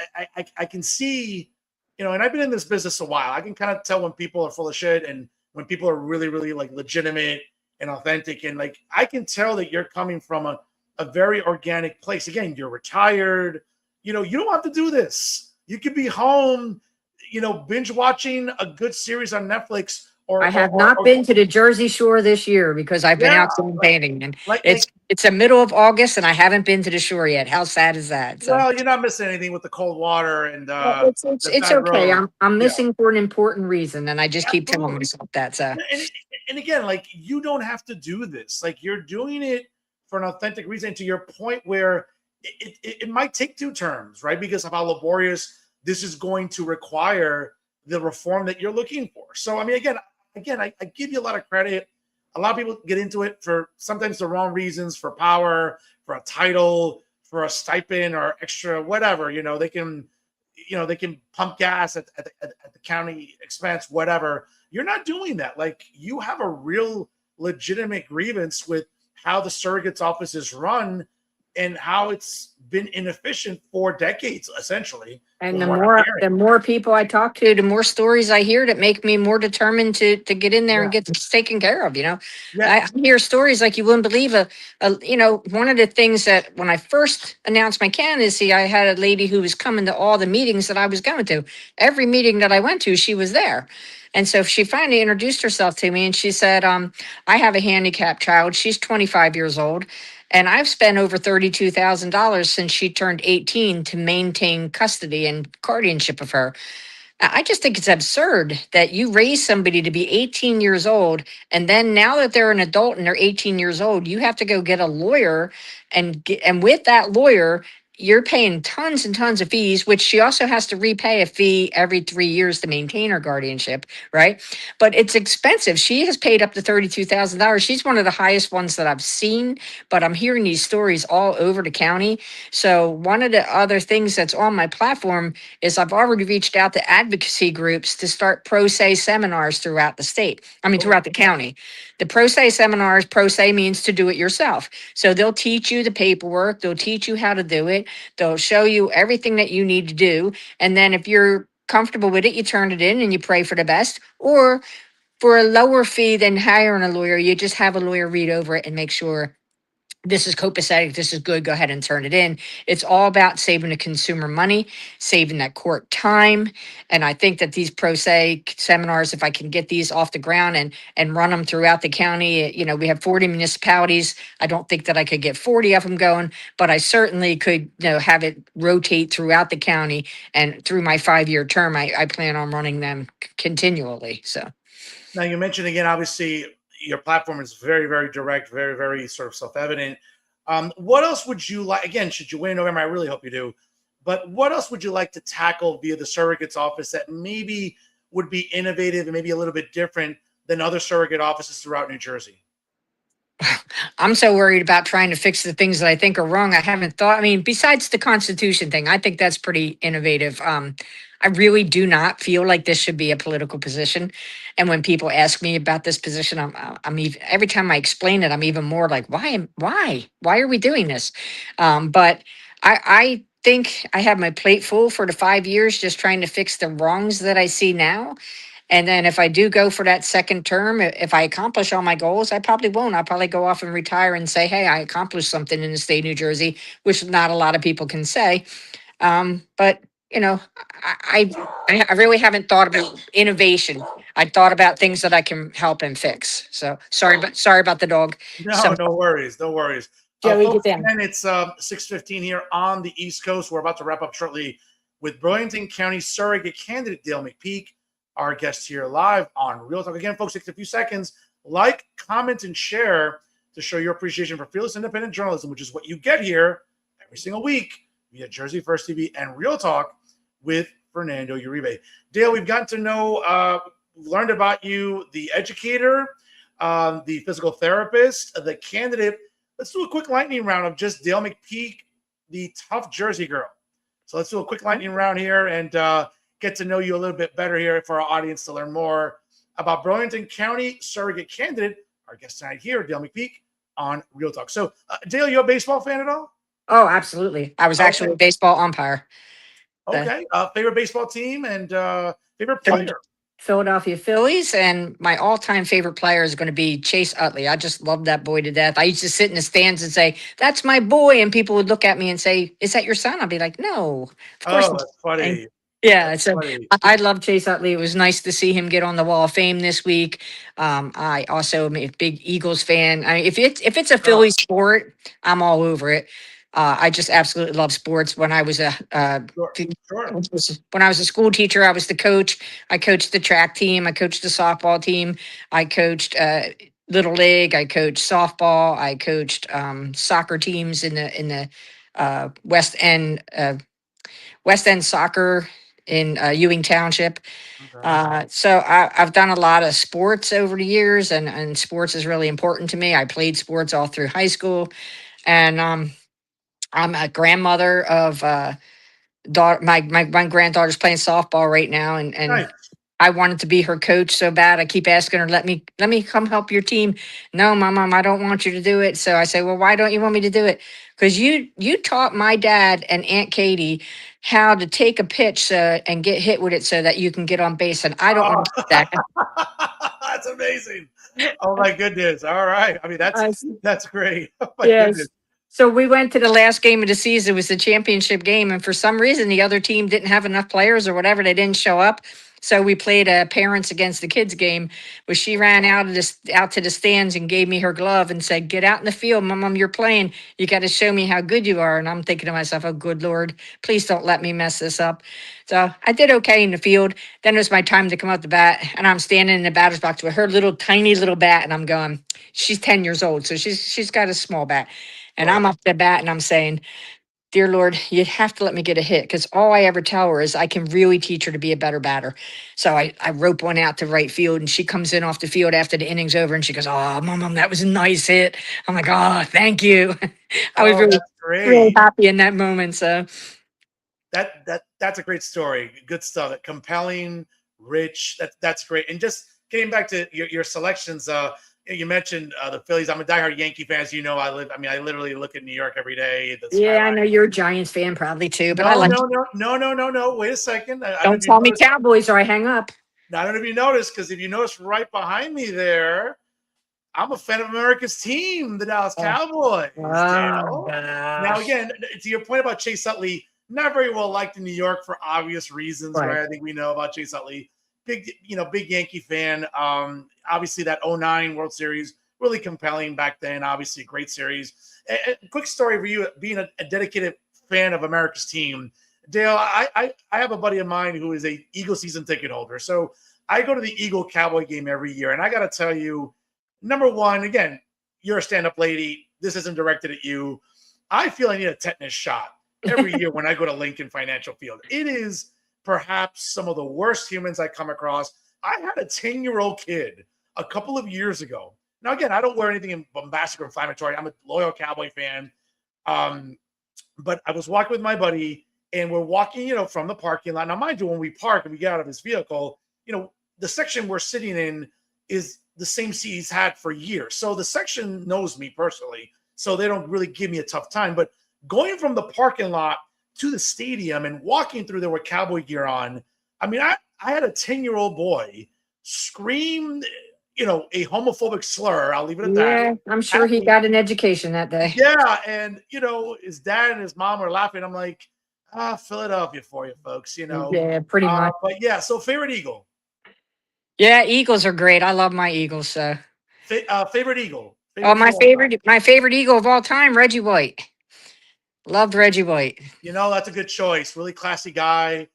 I can see, and I've been in this business a while. I can kind of tell when people are full of shit and when people are really, really like legitimate and authentic. And like, I can tell that you're coming from a very organic place. Again, you're retired. You don't have to do this. You could be home, binge watching a good series on Netflix. I have not been to the Jersey Shore this year because I've been out campaigning, and it's the middle of August and I haven't been to the shore yet. How sad is that? So. Well, you're not missing anything with the cold water and it's okay. I'm missing for an important reason, and I just keep telling myself that. So. And again, like, you don't have to do this. Like, you're doing it for an authentic reason. To your point, where it might take 2 terms, right? Because of how laborious this is going to require the reform that you're looking for. So, I mean, again, I give you a lot of credit. A lot of people get into it for sometimes the wrong reasons, for power, for a title, for a stipend or extra whatever. They can pump gas at the county expense, whatever. You're not doing that. Like, you have a real legitimate grievance with how the surrogate's office is run and how it's been inefficient for decades, essentially. And the more people I talk to, the more stories I hear that make me more determined to get in there and get this taken care of. I hear stories like you wouldn't believe. One of the things that when I first announced my candidacy, I had a lady who was coming to all the meetings that I was going to. Every meeting that I went to, she was there. And so she finally introduced herself to me, and she said, I have a handicapped child. She's 25 years old. And I've spent over $32,000 since she turned 18 to maintain custody and guardianship of her. I just think it's absurd that you raise somebody to be 18 years old, and then now that they're an adult and they're 18 years old, you have to go get a lawyer, and with that lawyer, you're paying tons and tons of fees, which she also has to repay a fee every 3 years to maintain her guardianship, right? But it's expensive. She has paid up to $32,000. She's one of the highest ones that I've seen, but I'm hearing these stories all over the county. So one of the other things that's on my platform is I've already reached out to advocacy groups to start pro se seminars throughout the state. Throughout the county. The pro se seminars, pro se means to do it yourself. So they'll teach you the paperwork. They'll teach you how to do it. They'll show you everything that you need to do. And then if you're comfortable with it, you turn it in and you pray for the best. Or for a lower fee than hiring a lawyer, you just have a lawyer read over it and make sure this is copacetic, this is good, go ahead and turn it in. It's all about saving the consumer money, saving that court time. And I think that these pro se seminars, if I can get these off the ground and run them throughout the county, we have 40 municipalities. I don't think that I could get 40 of them going, but I certainly could have it rotate throughout the county. And through my 5-year term, I plan on running them continually. So now, you mentioned again, obviously, your platform is very, very direct, very, very sort of self-evident. What else would you like? Again, should you win in November, I really hope you do. But what else would you like to tackle via the surrogate's office that maybe would be innovative and maybe a little bit different than other surrogate offices throughout New Jersey? I'm so worried about trying to fix the things that I think are wrong. I haven't thought. I mean, besides the Constitution thing, I think that's pretty innovative. I really do not feel like this should be a political position. And when people ask me about this position, I'm even, every time I explain it, I'm even more like, why are we doing this? But I think I have my plate full for the 5 years, just trying to fix the wrongs that I see now. And then if I do go for that second term, if I accomplish all my goals, I probably won't. I'll probably go off and retire and say, hey, I accomplished something in the state of New Jersey, which not a lot of people can say. But you know, I really haven't thought about innovation. I thought about things that I can help and fix. So sorry about the dog. No, So no worries, no worries. Joey, get Folks, down. again, it's 6:15 here on the East Coast. We're about to wrap up shortly with Burlington County surrogate candidate Dale McPeak, our guest here live on Real Talk. Again, folks, take a few seconds, like, comment, and share to show your appreciation for fearless independent journalism, which is what you get here every single week via Jersey First TV and Real Talk with Fernando Uribe. Dale, we've gotten to know, learned about you, the educator, the physical therapist, the candidate. Let's do a quick lightning round of just Dale McPeak, the tough Jersey girl. So let's do a quick lightning round here and get to know you a little bit better here for our audience to learn more about Burlington County surrogate candidate, our guest tonight here, Dale McPeak on Real Talk. So, Dale, you a baseball fan at all? Oh, absolutely. I was actually a baseball umpire. Okay. Favorite baseball team and favorite Phil- player? Philadelphia Phillies, and my all-time favorite player is going to be Chase Utley. I just love that boy to death. I used to sit in the stands and say, "That's my boy," and people would look at me and say, "Is that your son?" I'd be like, "No, of course Oh, not." that's funny. Yeah, That's so funny. I love Chase Utley. It was nice to see him get on the Wall of Fame this week. I also am a big Eagles fan. If it's a Oh, Philly sport, I'm all over it. I just absolutely love sports. When I was a sure, sure. when I was a school teacher, I was the coach. I coached the track team. I coached the softball team. I coached little league. I coached softball. I coached soccer teams in the West End. West End Soccer in Ewing Township. Okay. So I've done a lot of sports over the years, and sports is really important to me. I played sports all through high school, and I'm a grandmother of daughter. My granddaughter's playing softball right now, and Nice. I wanted to be her coach so bad. I keep asking her, let me come help your team. No, my mom, I don't want you to do it. So I say, well, why don't you want me to do it? Because you taught my dad and Aunt Katie how to take a pitch and get hit with it so that you can get on base. And I don't Oh, want to do that. that's amazing. Oh my goodness. All right. I mean, I that's great. Oh my goodness. Yes. So we went to the last game of the season. It was the championship game, and for some reason, the other team didn't have enough players or whatever. They didn't show up. So we played a parents against the kids game. Where she ran out to the stands and gave me her glove and said, "Get out in the field, Mom. You're playing. You got to show me how good you are." And I'm thinking to myself, "Oh, good Lord, please don't let me mess this up." So I did okay in the field. Then it was my time to come out the bat, and I'm standing in the batter's box with her little tiny little bat, and I'm going. She's 10 years old, so she's got a small bat. And Sure. I'm up the bat and I'm saying, "Dear Lord, you have to let me get a hit," because all I ever tell her is I can really teach her to be a better batter. So I rope one out to right field, and she comes in off the field after the inning's over and she goes, "Oh, Mom, that was a nice hit." I'm like, "Oh, thank you." I was Oh, really, that's really great. happy in that moment. So That's a great story. Good stuff. Compelling, rich. That's great. And just getting back to your selections, you mentioned the Phillies. I'm a diehard Yankee fan, as you know. I literally look at New York every day. The yeah, I skyline. know you're a Giants fan probably too, but I No, like, no, no, no, no, no, no. Wait a second. I don't know don't if you tell me noticed. Cowboys or I hang up. I don't know if you noticed, because if you notice right behind me there, I'm a fan of America's team, the Dallas Oh, Cowboys, oh Dale. Now, gosh. again, to your point about Chase Utley, not very well liked in New York for obvious reasons, Right. right? I think we know about Chase Utley. Big Yankee fan. Obviously, that '09 World Series, really compelling back then. Obviously, a great series. A quick story for you, being a dedicated fan of America's team. Dale, I have a buddy of mine who is a Eagle season ticket holder. So I go to the Eagle Cowboy game every year. And I got to tell you, number one, again, you're a stand-up lady. this isn't directed at you. I feel I need a tetanus shot every year when I go to Lincoln Financial Field. It is perhaps some of the worst humans I come across. I had a 10-year-old kid a couple of years ago. Now, again, I don't wear anything bombastic or inflammatory. I'm a loyal Cowboy fan. But I was walking with my buddy, and we're walking, from the parking lot. Now, mind you, when we park and we get out of his vehicle, the section we're sitting in is the same seat he's had for years. So the section knows me personally, so they don't really give me a tough time. But going from the parking lot to the stadium and walking through there with Cowboy gear on, I mean, I had a 10-year-old boy scream, a homophobic slur. I'll leave it at that. Yeah, I'm sure he got an education that day. Yeah, and his dad and his mom are laughing. I'm like, Philadelphia for you, folks. Yeah, pretty much. But yeah, so favorite Eagle. Yeah, Eagles are great. I love my Eagles. So, favorite Eagle. oh, my favorite Eagle of all time, Reggie White. Loved Reggie White. That's a good choice. Really classy guy.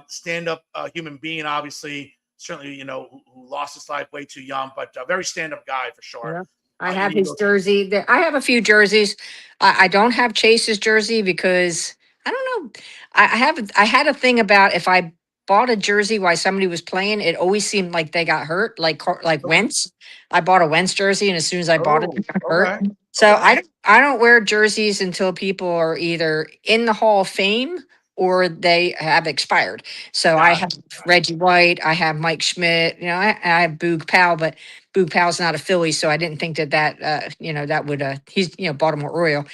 Stand-up human being, obviously. Certainly, who lost his life way too young, but a very stand-up guy for sure. Yeah. I have his jersey. I have a few jerseys. I don't have Chase's jersey because I don't know. I had a thing about if I bought a jersey while somebody was playing, it always seemed like they got hurt, like Wentz. I bought a Wentz jersey, and as soon as I bought it, they got hurt. So I don't wear jerseys until people are either in the Hall of Fame or they have expired. So I have Reggie White, I have Mike Schmidt, I have Boog Powell, but Boog Powell's not a Philly, so I didn't think that that would, he's, Baltimore Oriole,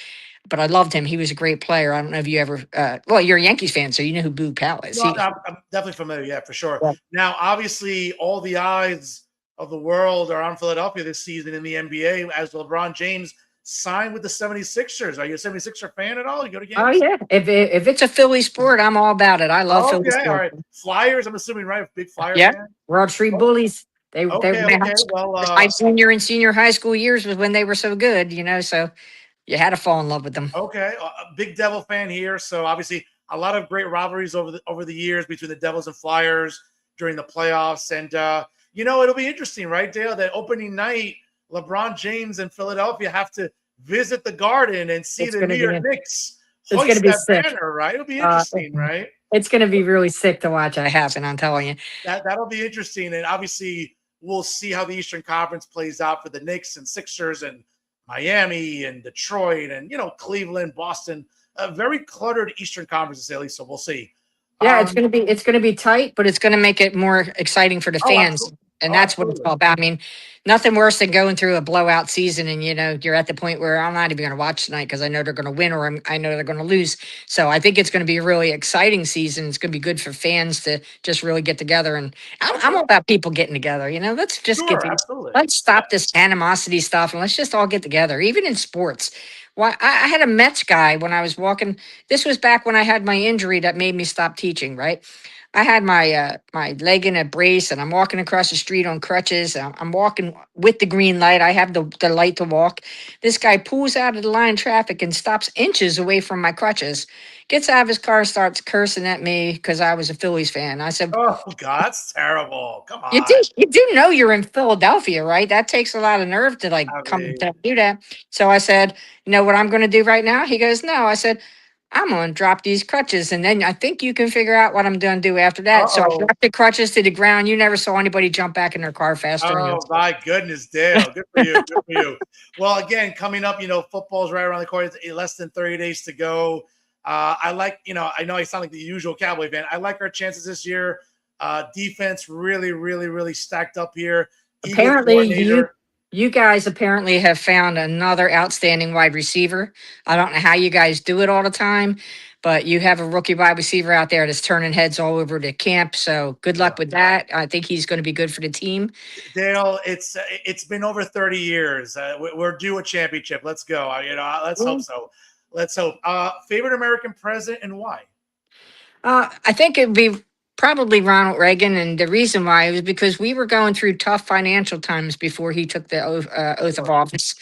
but I loved him. He was a great player. I don't know if you ever, well, you're a Yankees fan, so you know who Boog Powell is. Well, I'm definitely familiar, yeah, for sure. Yeah. Now, obviously, all the eyes of the world are on Philadelphia this season in the NBA as LeBron James signed with the 76ers. Are you a 76er fan at all? You go to games? Oh, yeah. If it's a Philly sport, I'm all about it. I love Philly sport. All right. Flyers, I'm assuming, right? Big Flyers fan? Broad Street Bullies. They okay. Well, my junior and senior high school years was when they were so good, so you had to fall in love with them. Okay. A big Devil fan here. So obviously a lot of great rivalries over the years between the Devils and Flyers during the playoffs. And, it'll be interesting, right, Dale? That opening night, LeBron James and Philadelphia have to visit the Garden and see the New York Knicks hoist that banner, right? It'll be interesting, right? It's going to be really sick to watch that happen, I'm telling you. That'll be interesting. And obviously, we'll see how the Eastern Conference plays out for the Knicks and Sixers and Miami and Detroit and, Cleveland, Boston. A very cluttered Eastern Conference, to say at least, so we'll see. Yeah, it's going to be tight, but it's going to make it more exciting for the fans. Absolutely. And that's what it's all about. I mean, nothing worse than going through a blowout season and, you're at the point where I'm not even going to watch tonight because I know they're going to win or I know they're going to lose. So I think it's going to be a really exciting season. It's going to be good for fans to just really get together. And I'm all about people getting together. Let's just let's stop this animosity stuff and let's just all get together, even in sports. Well, I had a Mets guy when I was walking. This was back when I had my injury that made me stop teaching, right? I had my my leg in a brace, and I'm walking across the street on crutches. I'm walking with the green light. I have the light to walk. This guy pulls out of the line of traffic and stops inches away from my crutches. Gets out of his car, starts cursing at me because I was a Phillies fan. I said, "Oh God, that's terrible! Come on, you do know you're in Philadelphia, right? That takes a lot of nerve to come to do that." So I said, "You know what I'm going to do right now?" He goes, "No." I said, I'm going to drop these crutches, and then I think you can figure out what I'm going to do after that. So I dropped the crutches to the ground. You never saw anybody jump back in their car faster. Oh, my goodness, Dale. Good for you. Good for you. Well, again, coming up, football's right around the corner. It's less than 30 days to go. I like, I know I sound like the usual Cowboy fan. I like our chances this year. Defense really, really, really stacked up here. Apparently, you guys apparently have found another outstanding wide receiver. I don't know how you guys do it all the time, but you have a rookie wide receiver out there that's turning heads all over the camp. So good luck with that. I think he's going to be good for the team. Dale, it's been over 30 years. We're due a championship. Let's go. Let's hope so. Let's hope. Favorite American president and why? I think it'd be probably Ronald Reagan, and the reason why was because we were going through tough financial times before he took the oath of office.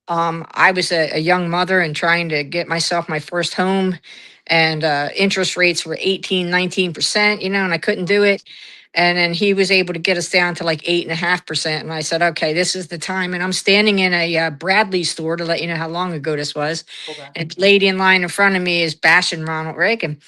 I was a young mother and trying to get myself my first home, and interest rates were 18, 19%, and I couldn't do it. And then he was able to get us down to like 8.5%. And I said, okay, this is the time. And I'm standing in a Bradley store, to let you know how long ago this was. Okay. And the lady in line in front of me is bashing Ronald Reagan.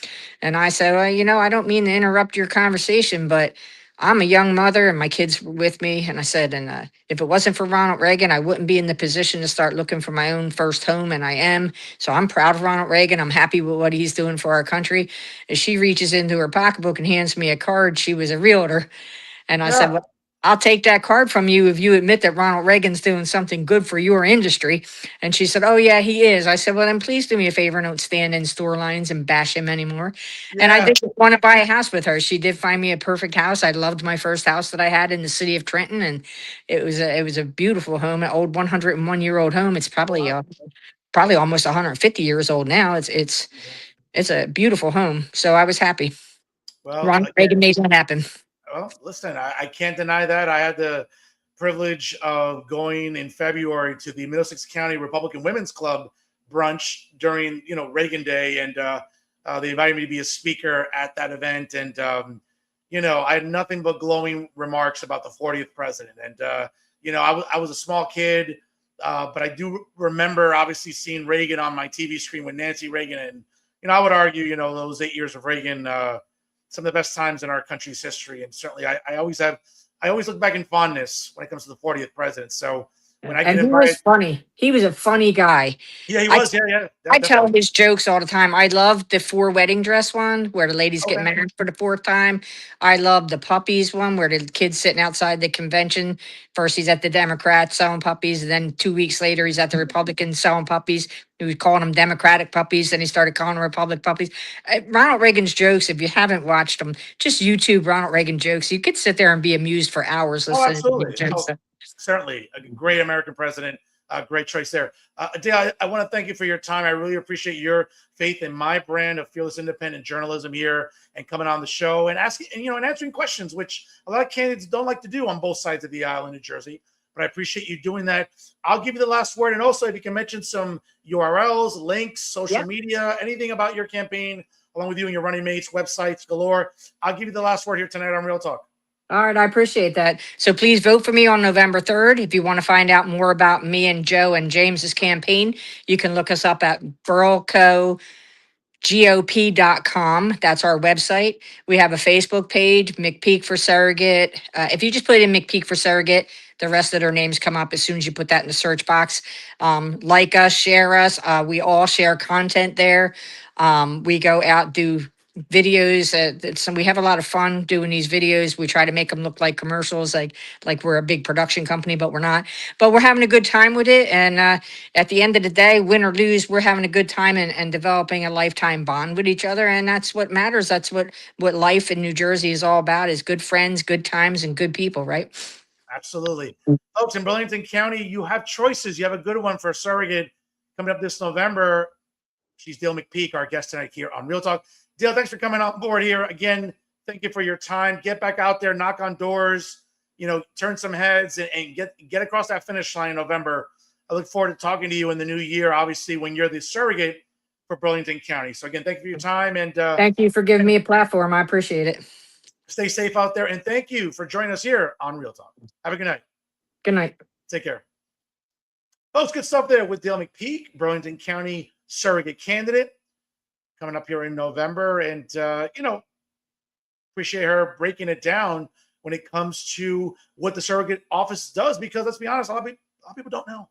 And I said, well, I don't mean to interrupt your conversation, but I'm a young mother and my kids were with me. And I said, and if it wasn't for Ronald Reagan, I wouldn't be in the position to start looking for my own first home. And I am. So I'm proud of Ronald Reagan. I'm happy with what he's doing for our country. As she reaches into her pocketbook and hands me a card, she was a realtor. And I said, Yeah. well, I'll take that card from you if you admit that Ronald Reagan's doing something good for your industry. And she said, oh, yeah, he is. I said, well, then please do me a favor and don't stand in store lines and bash him anymore. And I Yeah. did want to buy a house with her. She did find me a perfect house. I loved my first house that I had in the city of Trenton. And it was a beautiful home, an old 101-year-old home. It's Oh, probably wow. probably almost 150 years old now. It's a beautiful home. So I was happy. Well, Ronald again, Reagan made that happen. well, listen, I can't deny that. I had the privilege of going in February to the Middlesex County Republican Women's Club brunch during, Reagan Day, and they invited me to be a speaker at that event. And I had nothing but glowing remarks about the 40th president. And I was a small kid, but I do remember obviously seeing Reagan on my TV screen with Nancy Reagan, and I would argue, those 8 years of Reagan. Some of the best times in our country's history. And certainly I always look back in fondness when it comes to the 40th president. So when I get And he invited, was funny. He was a funny guy. yeah, he I was. Yeah, I tell definitely. his jokes all the time. I love the four wedding dress one where the ladies get Okay. married for the fourth time. I love the puppies one where the kid's sitting outside the convention. First he's at the Democrats selling puppies, and then 2 weeks later he's at the Republicans selling puppies. He was calling them Democratic puppies, then he started calling them Republic puppies. Ronald Reagan's jokes, if you haven't watched them, just YouTube Ronald Reagan jokes. You could sit there and be amused for hours Oh, listening to absolutely. his jokes. Oh, certainly. A great American president. Great choice there. Dale, I want to thank you for your time. I really appreciate your faith in my brand of fearless independent journalism here and coming on the show and asking, and answering questions, which a lot of candidates don't like to do on both sides of the aisle in New Jersey. But I appreciate you doing that. I'll give you the last word. And also, if you can mention some URLs, links, social media, anything about your campaign, along with you and your running mates, websites galore, I'll give you the last word here tonight on Real Talk. All right, I appreciate that. So please vote for me on November 3rd. If you want to find out more about me and Joe and James's campaign, you can look us up at burlco GOP.com. That's our website. We have a Facebook page, McPeak for Surrogate. If you just put in McPeak for Surrogate, the rest of their names come up as soon as you put that in the search box. Like us, share us. We all share content there. We go out, do videos. So we have a lot of fun doing these videos. We try to make them look like commercials, like we're a big production company, but we're not. But we're having a good time with it. And at the end of the day, win or lose, we're having a good time and developing a lifetime bond with each other. And that's what matters. That's what life in New Jersey is all about, is good friends, good times, and good people, right? Absolutely. Folks, in Burlington County, you have choices. You have a good one for a surrogate coming up this November. She's Dale McPeak, our guest tonight here on Real Talk. Dale, thanks for coming on board here. Again, thank you for your time. Get back out there, knock on doors, turn some heads and get across that finish line in November. I look forward to talking to you in the new year, obviously, when you're the surrogate for Burlington County. So again, thank you for your time and Thank you for giving me a platform. I appreciate it. stay safe out there. And thank you for joining us here on Real Talk. Have a good night. Good night. Take care. Folks, good stuff there with Dale McPeak, Burlington County surrogate candidate, coming up here in November. And, appreciate her breaking it down when it comes to what the surrogate office does, because let's be honest, a lot of people don't know.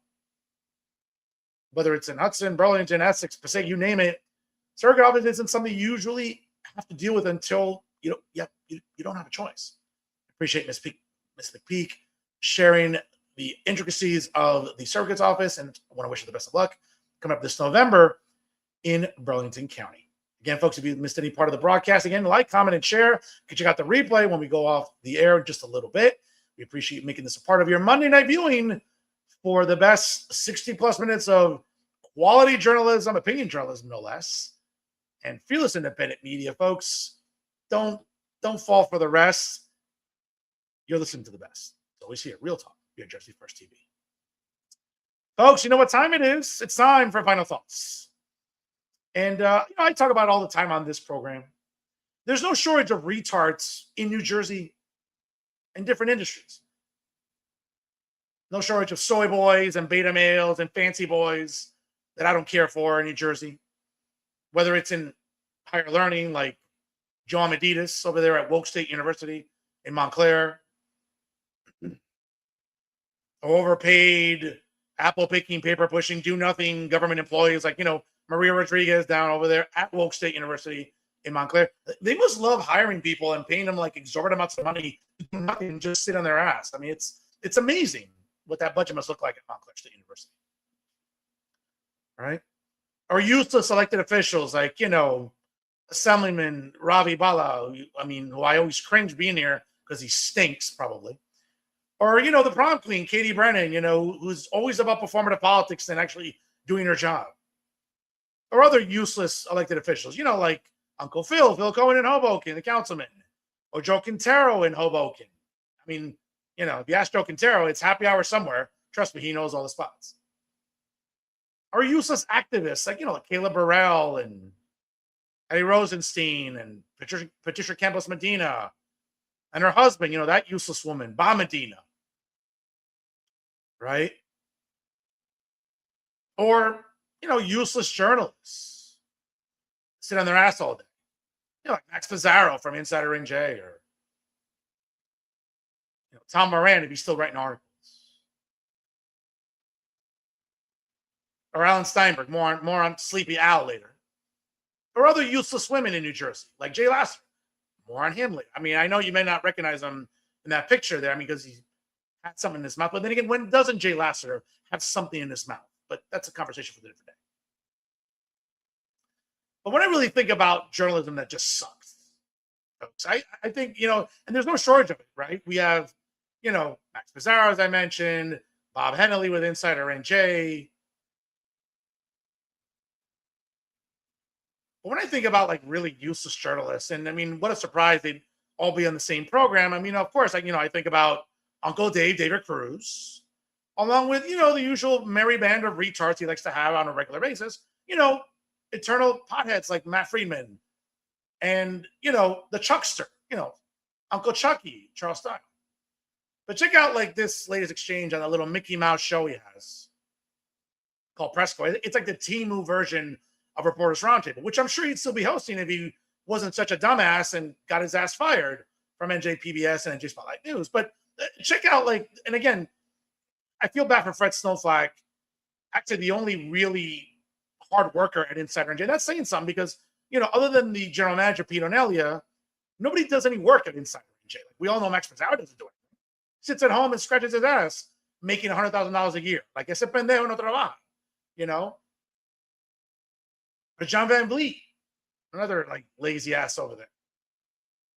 Whether it's in Hudson, Burlington, Essex, Passaic, you name it, surrogate office isn't something you usually have to deal with until you don't have a choice. Appreciate Ms. McPeak sharing the intricacies of the surrogate's office, and I want to wish her the best of luck coming up this November in Burlington County. Again, folks, if you missed any part of the broadcast, again, like, comment, and share. You can check out the replay when we go off the air in just a little bit. We appreciate making this a part of your Monday night viewing for the best 60-plus minutes of quality journalism, opinion journalism, no less, and fearless independent media, folks. Don't fall for the rest. You're listening to the best. It's always here, Real Talk, here at Jersey First TV. Folks, you know what time it is? It's time for final thoughts. And I talk about it all the time on this program. There's no shortage of retards in New Jersey in different industries. No shortage of soy boys and beta males and fancy boys that I don't care for in New Jersey. Whether it's in higher learning, like John Medidas over there at Woke State University in Montclair, overpaid, apple picking, paper pushing, do nothing government employees like, Maria Rodriguez down over there at Woke State University in Montclair. They must love hiring people and paying them like exorbitant amounts of money to do nothing and just sit on their ass. I mean, it's amazing what that budget must look like at Montclair State University. Right? Or useless elected officials like, Assemblyman Ravi Bala, who I always cringe being here because he stinks probably. Or, the prom queen, Katie Brennan, who's always about performative politics than actually doing her job. Or other useless elected officials, like Uncle Phil Cohen in Hoboken, the councilman. Or Joe Quintero in Hoboken. If you ask Joe Quintero, it's happy hour somewhere. Trust me, he knows all the spots. Or useless activists, like Caleb Burrell and Eddie Rosenstein and Patricia Campos Medina and her husband, that useless woman, Ba Medina. Right? Or, useless journalists sit on their ass all day. Like Max Pizarro from Insider NJ or Tom Moran if he's still writing articles. Or Alan Steinberg, more on Sleepy Al later. Or other useless women in New Jersey, like Jay Lasser. More on him later. I know you may not recognize him in that picture there, because he had something in his mouth. But then again, when doesn't Jay Lasser have something in his mouth? But that's a conversation for a different day. But when I really think about journalism that just sucks, folks, I think, and there's no shortage of it, right? We have, Max Pizarro, as I mentioned, Bob Hennelly with Insider NJ. But when I think about like really useless journalists, and what a surprise they'd all be on the same program. Of course, I think about Uncle David Cruz, along with, the usual merry band of retards he likes to have on a regular basis, eternal potheads like Matt Friedman and, the Chuckster, Uncle Chucky, Charles Stein. But check out like this latest exchange on a little Mickey Mouse show he has called Presco. It's like the Timu version of Reporters Roundtable, which I'm sure he'd still be hosting if he wasn't such a dumbass and got his ass fired from NJPBS and NJ Spotlight News. But check out and again, I feel bad for Fred Snowflake, actually the only really hard worker at Insider NJ. That's saying something because, other than the general manager, Pete Onelia, nobody does any work at Insider NJ. Like we all know Max Pizarro doesn't do it. Sits at home and scratches his ass, making $100,000 a year. Like ese pendejo no trabaja, Or John Van Vliet, another like lazy ass over there.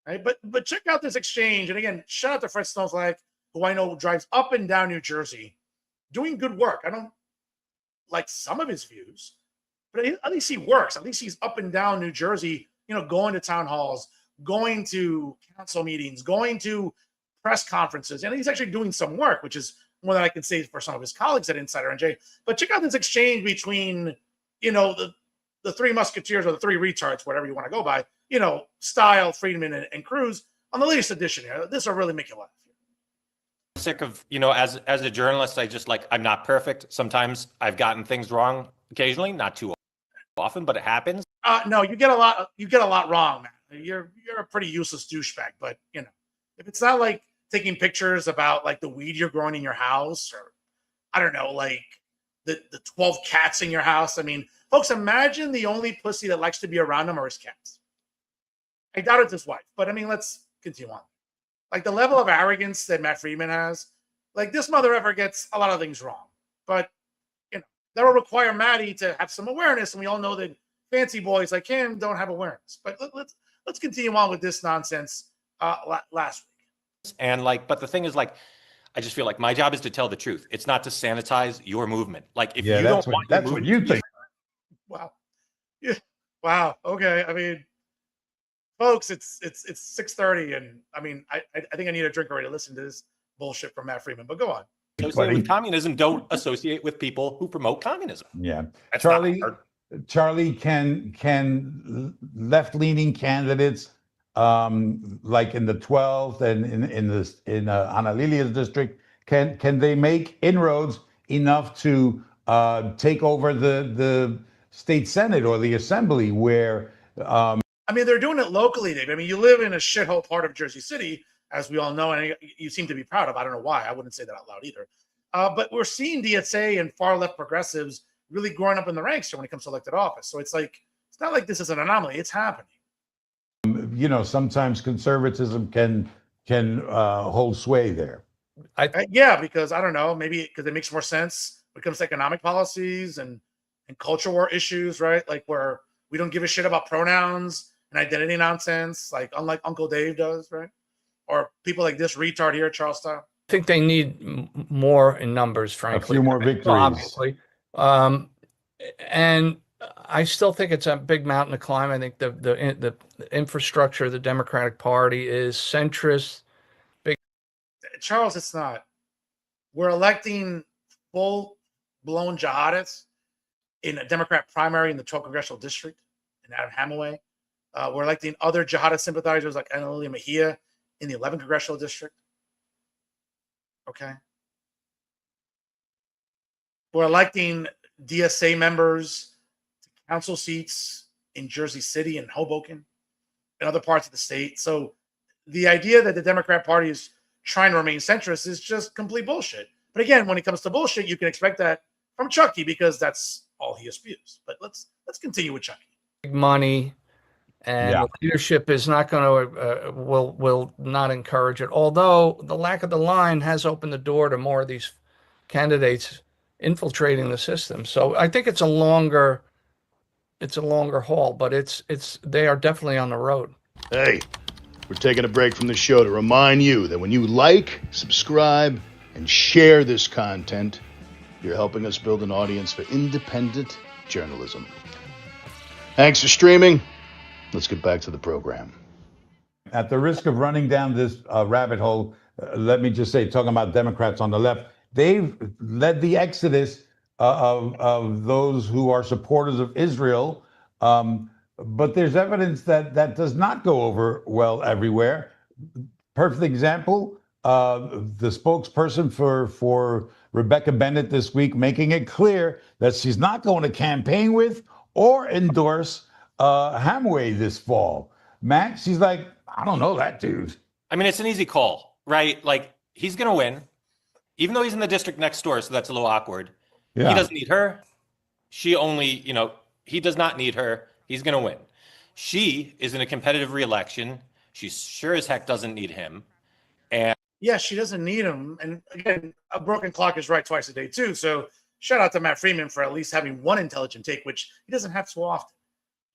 Right? But check out this exchange. And again, shout out to Fred Snowflake, who I know drives up and down New Jersey, doing good work. I don't like some of his views, but at least he works. At least he's up and down New Jersey, going to town halls, going to council meetings, going to press conferences. And he's actually doing some work, which is more than I can say for some of his colleagues at Insider NJ. But check out this exchange between, the three musketeers or the three retards, whatever you want to go by, Style, Friedman, and Cruz on the latest edition here. This will really make you laugh. Sick of, as a journalist, I'm not perfect. Sometimes I've gotten things wrong occasionally, not too often, but it happens. No, you get a lot wrong, man. You're a pretty useless douchebag, but if it's not like taking pictures about like the weed you're growing in your house, or I don't know, like the 12 cats in your house. Folks, imagine the only pussy that likes to be around him are his cats. I doubt it's his wife, but let's continue on. Like the level of arrogance that Matt Friedman has, like this mother ever gets a lot of things wrong. But that will require Maddie to have some awareness, and we all know that fancy boys like him don't have awareness. But let's continue on with this nonsense last week. And but the thing is, I just feel like my job is to tell the truth. It's not to sanitize your movement. Like if you don't want that's what you think. Wow. Yeah. Wow. Okay. Folks, it's 6:30, and I think I need a drink already to listen to this bullshit from Matt Friedman. But go on. associate with communism don't associate with people who promote communism. Yeah. That's Charlie, can left-leaning candidates, like in the 12th and in Ana Lilia's district, can they make inroads enough to take over the state senate or the assembly where? I mean, they're doing it locally, Dave. I mean, you live in a shithole part of Jersey City, as we all know, and you seem to be proud of. I don't know why. I wouldn't say that out loud either. But we're seeing DSA and far left progressives really growing up in the ranks when it comes to elected office. So it's not like this is an anomaly. It's happening. Sometimes conservatism can hold sway there. Yeah, because I don't know, maybe because it makes more sense when it comes to economic policies and culture war issues, right? Like where we don't give a shit about pronouns and identity nonsense, like unlike Uncle Dave does, right? Or people like this retard here, Charles Style. I think they need more in numbers, frankly. A few more victories. Obviously. And I still think it's a big mountain to climb. I think the infrastructure of the Democratic Party is centrist. Charles, it's not. We're electing full-blown jihadists in a Democrat primary in the 12th congressional district in Adam Hamaway. We're electing other jihadist sympathizers like Uribe Media in the 11th congressional district. Okay. We're electing DSA members to council seats in Jersey City and Hoboken and other parts of the state. So the idea that the Democrat Party is trying to remain centrist is just complete bullshit. But again, when it comes to bullshit, you can expect that from Chucky because that's all he spews. But let's continue with Chucky. Big money, and the leadership is not going to will not encourage it. Although the lack of the line has opened the door to more of these candidates infiltrating the system. So I think it's a longer haul, but they are definitely on the road. Hey, we're taking a break from the show to remind you that when you like, subscribe, and share this content, you're helping us build an audience for independent journalism. Thanks for streaming. Let's get back to the program. At the risk of running down this rabbit hole, let me just say, talking about Democrats on the left, they've led the exodus of those who are supporters of Israel. But there's evidence that does not go over well everywhere. Perfect example, the spokesperson for Rebecca Bennett this week making it clear that she's not going to campaign with or endorse Hamway this fall. Matt, she's like, I don't know that dude. I mean, it's an easy call, right? Like, he's going to win, even though he's in the district next door, so that's a little awkward. Yeah. He doesn't need her. She only, he does not need her. He's going to win. She is in a competitive reelection. She sure as heck doesn't need him. And yeah, she doesn't need him. And again, a broken clock is right twice a day too. So shout out to Matt Freeman for at least having one intelligent take, which he doesn't have so often.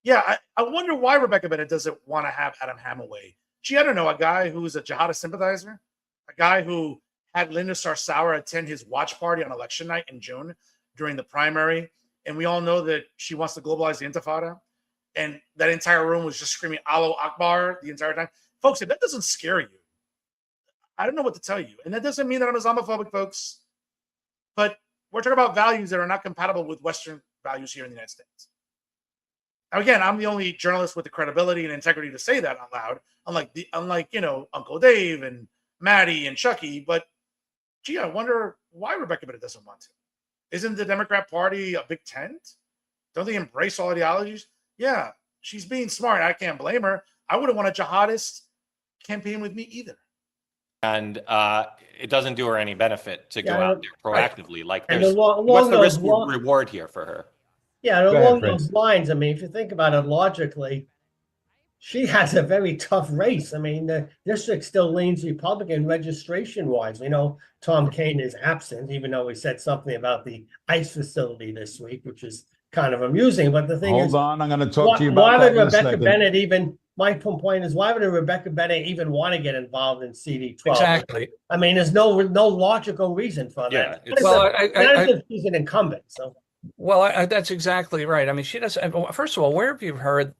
Yeah, I wonder why Rebecca Bennett doesn't want to have Adam Hamaway. Gee, I don't know, a guy who's a jihadist sympathizer, a guy who had Linda Sarsour attend his watch party on election night in June during the primary. And we all know that she wants to globalize the Intifada. And that entire room was just screaming Allahu Akbar the entire time. Folks, if that doesn't scare you, I don't know what to tell you. And that doesn't mean that I'm Islamophobic, folks. But we're talking about values that are not compatible with Western values here in the United States. Now, again, I'm the only journalist with the credibility and integrity to say that out loud, unlike Uncle Dave and Maddie and Chucky. But gee, I wonder why Rebecca Bennett doesn't want to. Isn't the Democrat Party a big tent? Don't they embrace all ideologies? Yeah, she's being smart. I can't blame her. I wouldn't want a jihadist campaign with me either. And it doesn't do her any benefit to go out there proactively. Right. Like, what's the risk reward here for her? Yeah, and along those lines, I mean, if you think about it logically, she has a very tough race. I mean, the district still leans Republican registration-wise. We know Tom Kaine is absent, even though he said something about the ICE facility this week, which is kind of amusing. But the thing is, hold on, I'm going to talk to you about that. Why would Rebecca Bennett even? My point is, why would Rebecca Bennett even want to get involved in CD12? Exactly. I mean, there's no logical reason for that. Yeah, well, if she's an incumbent, so. Well, that's exactly right. I mean, she does. First of all, where have you heard,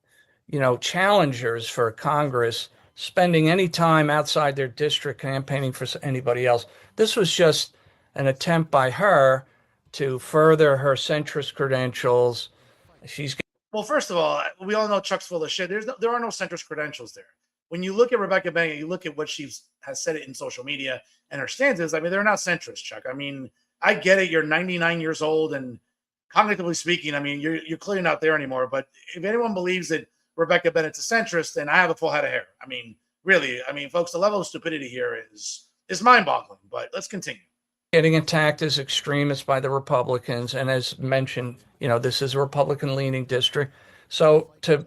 challengers for Congress spending any time outside their district campaigning for anybody else? This was just an attempt by her to further her centrist credentials. Well, first of all, we all know Chuck's full of shit. There are no centrist credentials there. When you look at Rebecca Bennett, you look at what has said it in social media and her stances. I mean, they're not centrist, Chuck. I mean, I get it. You're 99 years old, and cognitively speaking, I mean, you're clearly not there anymore. But if anyone believes that Rebecca Bennett's a centrist, then I have a full head of hair. I mean, really, I mean, folks, the level of stupidity here is mind-boggling. But let's continue. Getting attacked as extremists by the Republicans, and as mentioned, this is a Republican-leaning district. So to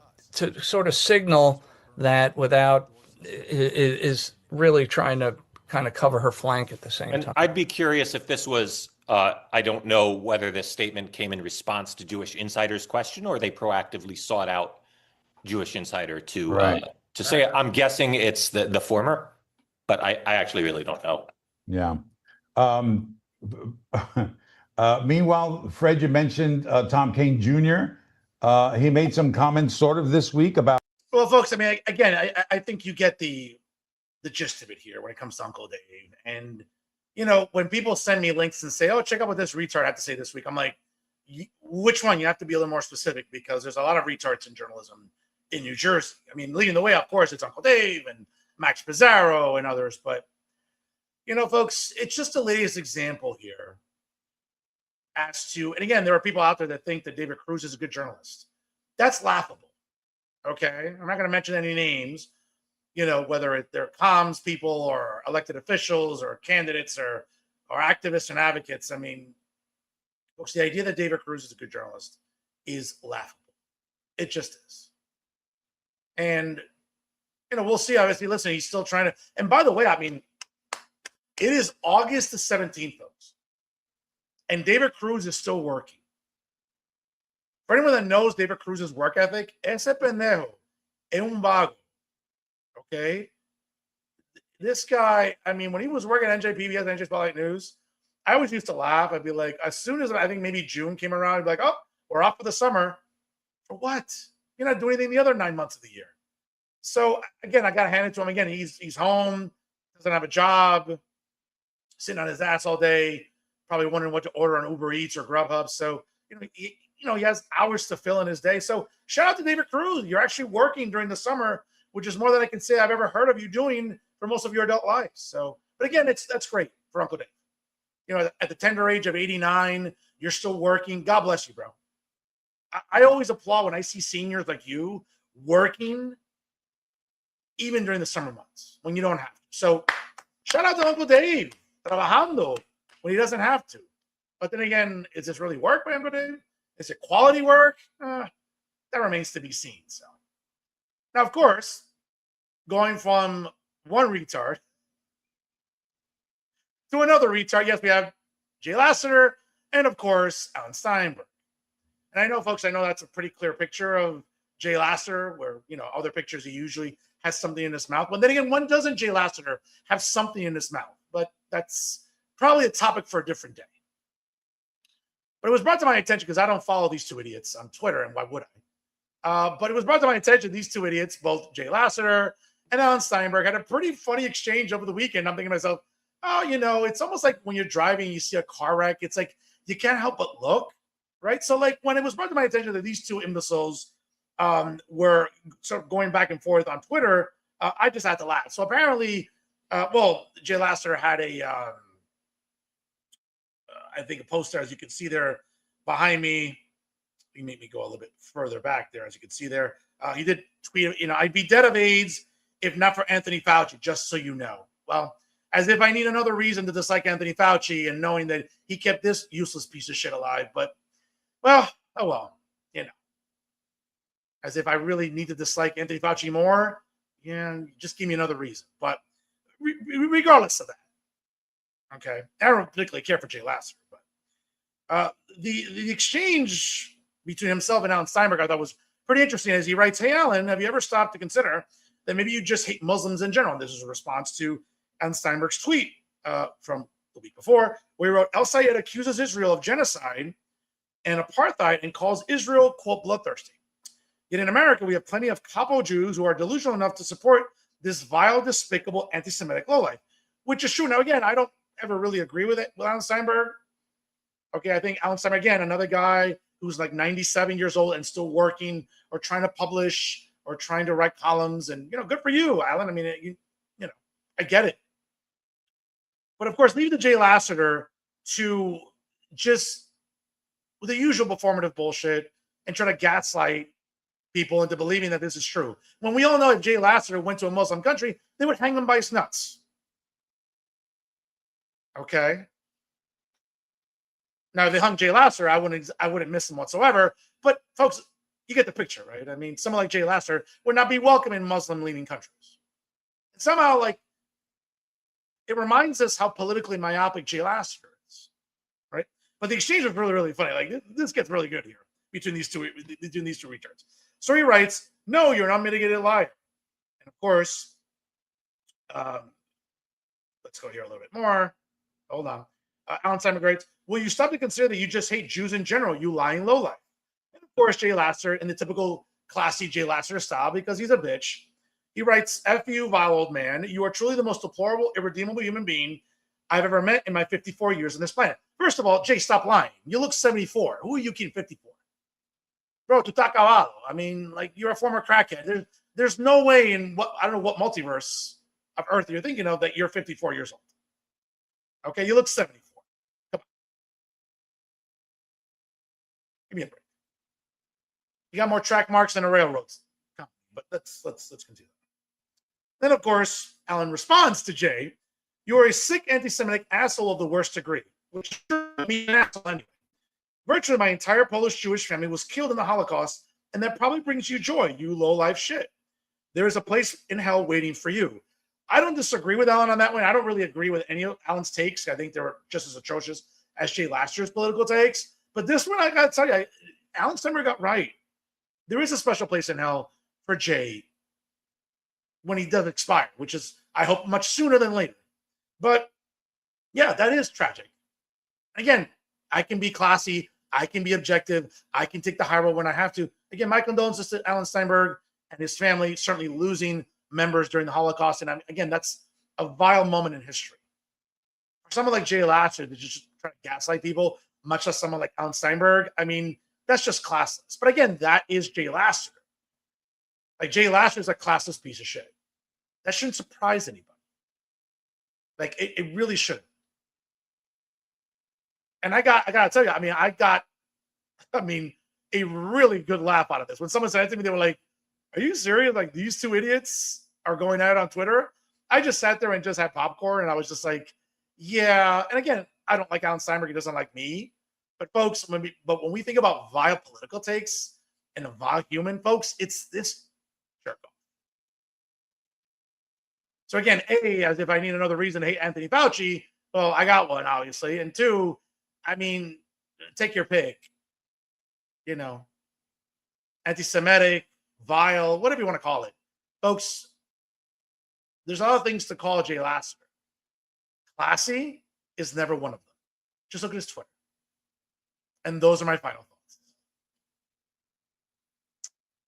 sort of signal that without is really trying to kind of cover her flank at the same time. I'd be curious if this was, I don't know whether this statement came in response to Jewish Insider's question or they proactively sought out Jewish Insider to say it. I'm guessing it's the former, but I actually really don't know. Yeah. Meanwhile, Fred, you mentioned Tom Kean Jr. He made some comments sort of this week about. Well, folks, I mean, again, I think you get the gist of it here when it comes to Uncle Dave. And, when people send me links and say, oh, check out what this retard had to say this week, I'm like, which one? You have to be a little more specific because there's a lot of retards in journalism in New Jersey. I mean, leading the way, of course, it's Uncle Dave and Max Pizarro and others. But, folks, it's just the latest example here as to, and again, there are people out there that think that David Cruz is a good journalist. That's laughable. Okay, I'm not going to mention any names, whether they're comms people or elected officials or candidates or activists and advocates. I mean, folks, the idea that David Cruz is a good journalist is laughable. It just is. And, we'll see. Obviously, listen, he's still trying to. And by the way, I mean, it is August the 17th, folks. And David Cruz is still working. For anyone that knows David Cruz's work ethic, ese pendejo es un vago. Okay? This guy, I mean, when he was working at NJPBS, NJ Spotlight News, I always used to laugh. I'd be like, as soon as I think maybe June came around, I'd be like, oh, we're off for the summer. For what? You're not doing anything the other 9 months of the year. So, again, I got to hand it to him. Again, he's home, doesn't have a job, sitting on his ass all day, probably wondering what to order on Uber Eats or Grubhub. So, he has hours to fill in his day. So shout out to David Cruz. You're actually working during the summer, which is more than I can say I've ever heard of you doing for most of your adult life. So, but again, that's great for Uncle Dave. At the tender age of 89, you're still working. God bless you, bro. I always applaud when I see seniors like you working even during the summer months when you don't have to. So shout out to Uncle Dave, trabajando when he doesn't have to. But then again, is this really work by Uncle Dave? Is it quality work? That remains to be seen. So now, of course, going from one retard to another retard, yes, we have Jay Lassiter and, of course, Alan Steinberg. And I know, folks, that's a pretty clear picture of Jay Lassiter, where, other pictures he usually has something in his mouth. But then again, when doesn't Jay Lassiter have something in his mouth? But that's probably a topic for a different day. But it was brought to my attention because I don't follow these two idiots on Twitter, and why would I? But it was brought to my attention these two idiots, both Jay Lassiter and Alan Steinberg, had a pretty funny exchange over the weekend. I'm thinking to myself, oh, it's almost like when you're driving, you see a car wreck. It's like you can't help but look, right? So like when it was brought to my attention that these two imbeciles were sort of going back and forth on Twitter, I just had to laugh. So apparently, Jay Lassiter had I think a poster, as you can see there behind me. You made me go a little bit further back there, as you can see there. He did tweet, I'd be dead of AIDS if not for Anthony Fauci, just so you know. Well, as if I need another reason to dislike Anthony Fauci and knowing that he kept this useless piece of shit alive. But, well, oh well, As if I really need to dislike Anthony Fauci more, just give me another reason. But regardless of that, okay, I don't particularly care for Jay Lassiter, but the exchange between himself and Alan Steinberg I thought was pretty interesting. As he writes, "Hey Alan, have you ever stopped to consider that maybe you just hate Muslims in general?" And this is a response to Alan Steinberg's tweet from the week before, where he wrote, "El Sayed accuses Israel of genocide and apartheid and calls Israel, quote, bloodthirsty. Yet in America, we have plenty of capo Jews who are delusional enough to support this vile, despicable, anti-Semitic lowlife," which is true. Now, again, I don't ever really agree with it with Alan Steinberg. Okay, I think Alan Steinberg, again, another guy who's like 97 years old and still working or trying to publish or trying to write columns. And, good for you, Alan. I mean, I get it. But of course, leave the Jay Lassiter to just the usual performative bullshit and try to gaslight people into believing that this is true. When we all know if Jay Lassiter went to a Muslim country, they would hang him by his nuts. Okay. Now, if they hung Jay Lassiter, I wouldn't miss him whatsoever. But folks, you get the picture, right? I mean, someone like Jay Lassiter would not be welcome in Muslim-leaning countries. And somehow, like, it reminds us how politically myopic Jay Lassiter is, right? But the exchange was really, really funny. Like, this gets really good here between these two returns. So he writes, "No, you're an unmitigated liar." And of course, let's go here a little bit more. Hold on. Alan Steinberg writes, "Will you stop to consider that you just hate Jews in general, you lying lowlife?" And of course, Jay Lassiter, in the typical classy Jay Lassiter style, because he's a bitch, he writes, "F you, vile old man. You are truly the most deplorable, irredeemable human being I've ever met in my 54 years on this planet." First of all, Jay, stop lying. You look 74. Who are you kidding 54? Bro, tu tá acabado. I mean, like, you're a former crackhead. There's no way in I don't know what multiverse of Earth you're thinking of that you're 54 years old. Okay, you look 74. Come on. Give me a break. You got more track marks than a railroad. But let's continue. Then, of course, Alan responds to Jay, "You are a sick anti-Semitic asshole of the worst degree," which means an asshole anyway. "Virtually my entire Polish Jewish family was killed in the Holocaust, and that probably brings you joy, you low-life shit. There is a place in hell waiting for you." I don't disagree with Alan on that one. I don't really agree with any of Alan's takes. I think they were just as atrocious as Jay Lassiter's political takes. But this one, I got to tell you, Alan Steinberg got right. There is a special place in hell for Jay when he does expire, which is, I hope, much sooner than later. But yeah, that is tragic. Again, I can be classy. I can be objective. I can take the high road when I have to. Again, my condolences to Alan Steinberg and his family, certainly losing members during the Holocaust. And again, that's a vile moment in history. For someone like Jay Lassiter to just try to gaslight people, much less someone like Alan Steinberg, I mean, that's just classless. But again, that is Jay Lassiter. Like, Jay Lassiter is a classless piece of shit. That shouldn't surprise anybody. Like, it really shouldn't. And I gotta tell you, I got a really good laugh out of this. When someone said it to me, they were like, "Are you serious? Like, these two idiots are going at it on Twitter?" I just sat there and just had popcorn, and I was just like, yeah. And again, I don't like Alan Steinberg. He doesn't like me. But folks, when we think about vile political takes and a vile human, folks, it's this jerk off. So again, A, as if I need another reason to hate Anthony Fauci, well, I got one, obviously. And two, take your pick. Anti-Semitic, vile, whatever you want to call it. Folks, there's other things to call Jay Lassiter. Classy is never one of them. Just look at his Twitter. And those are my final thoughts.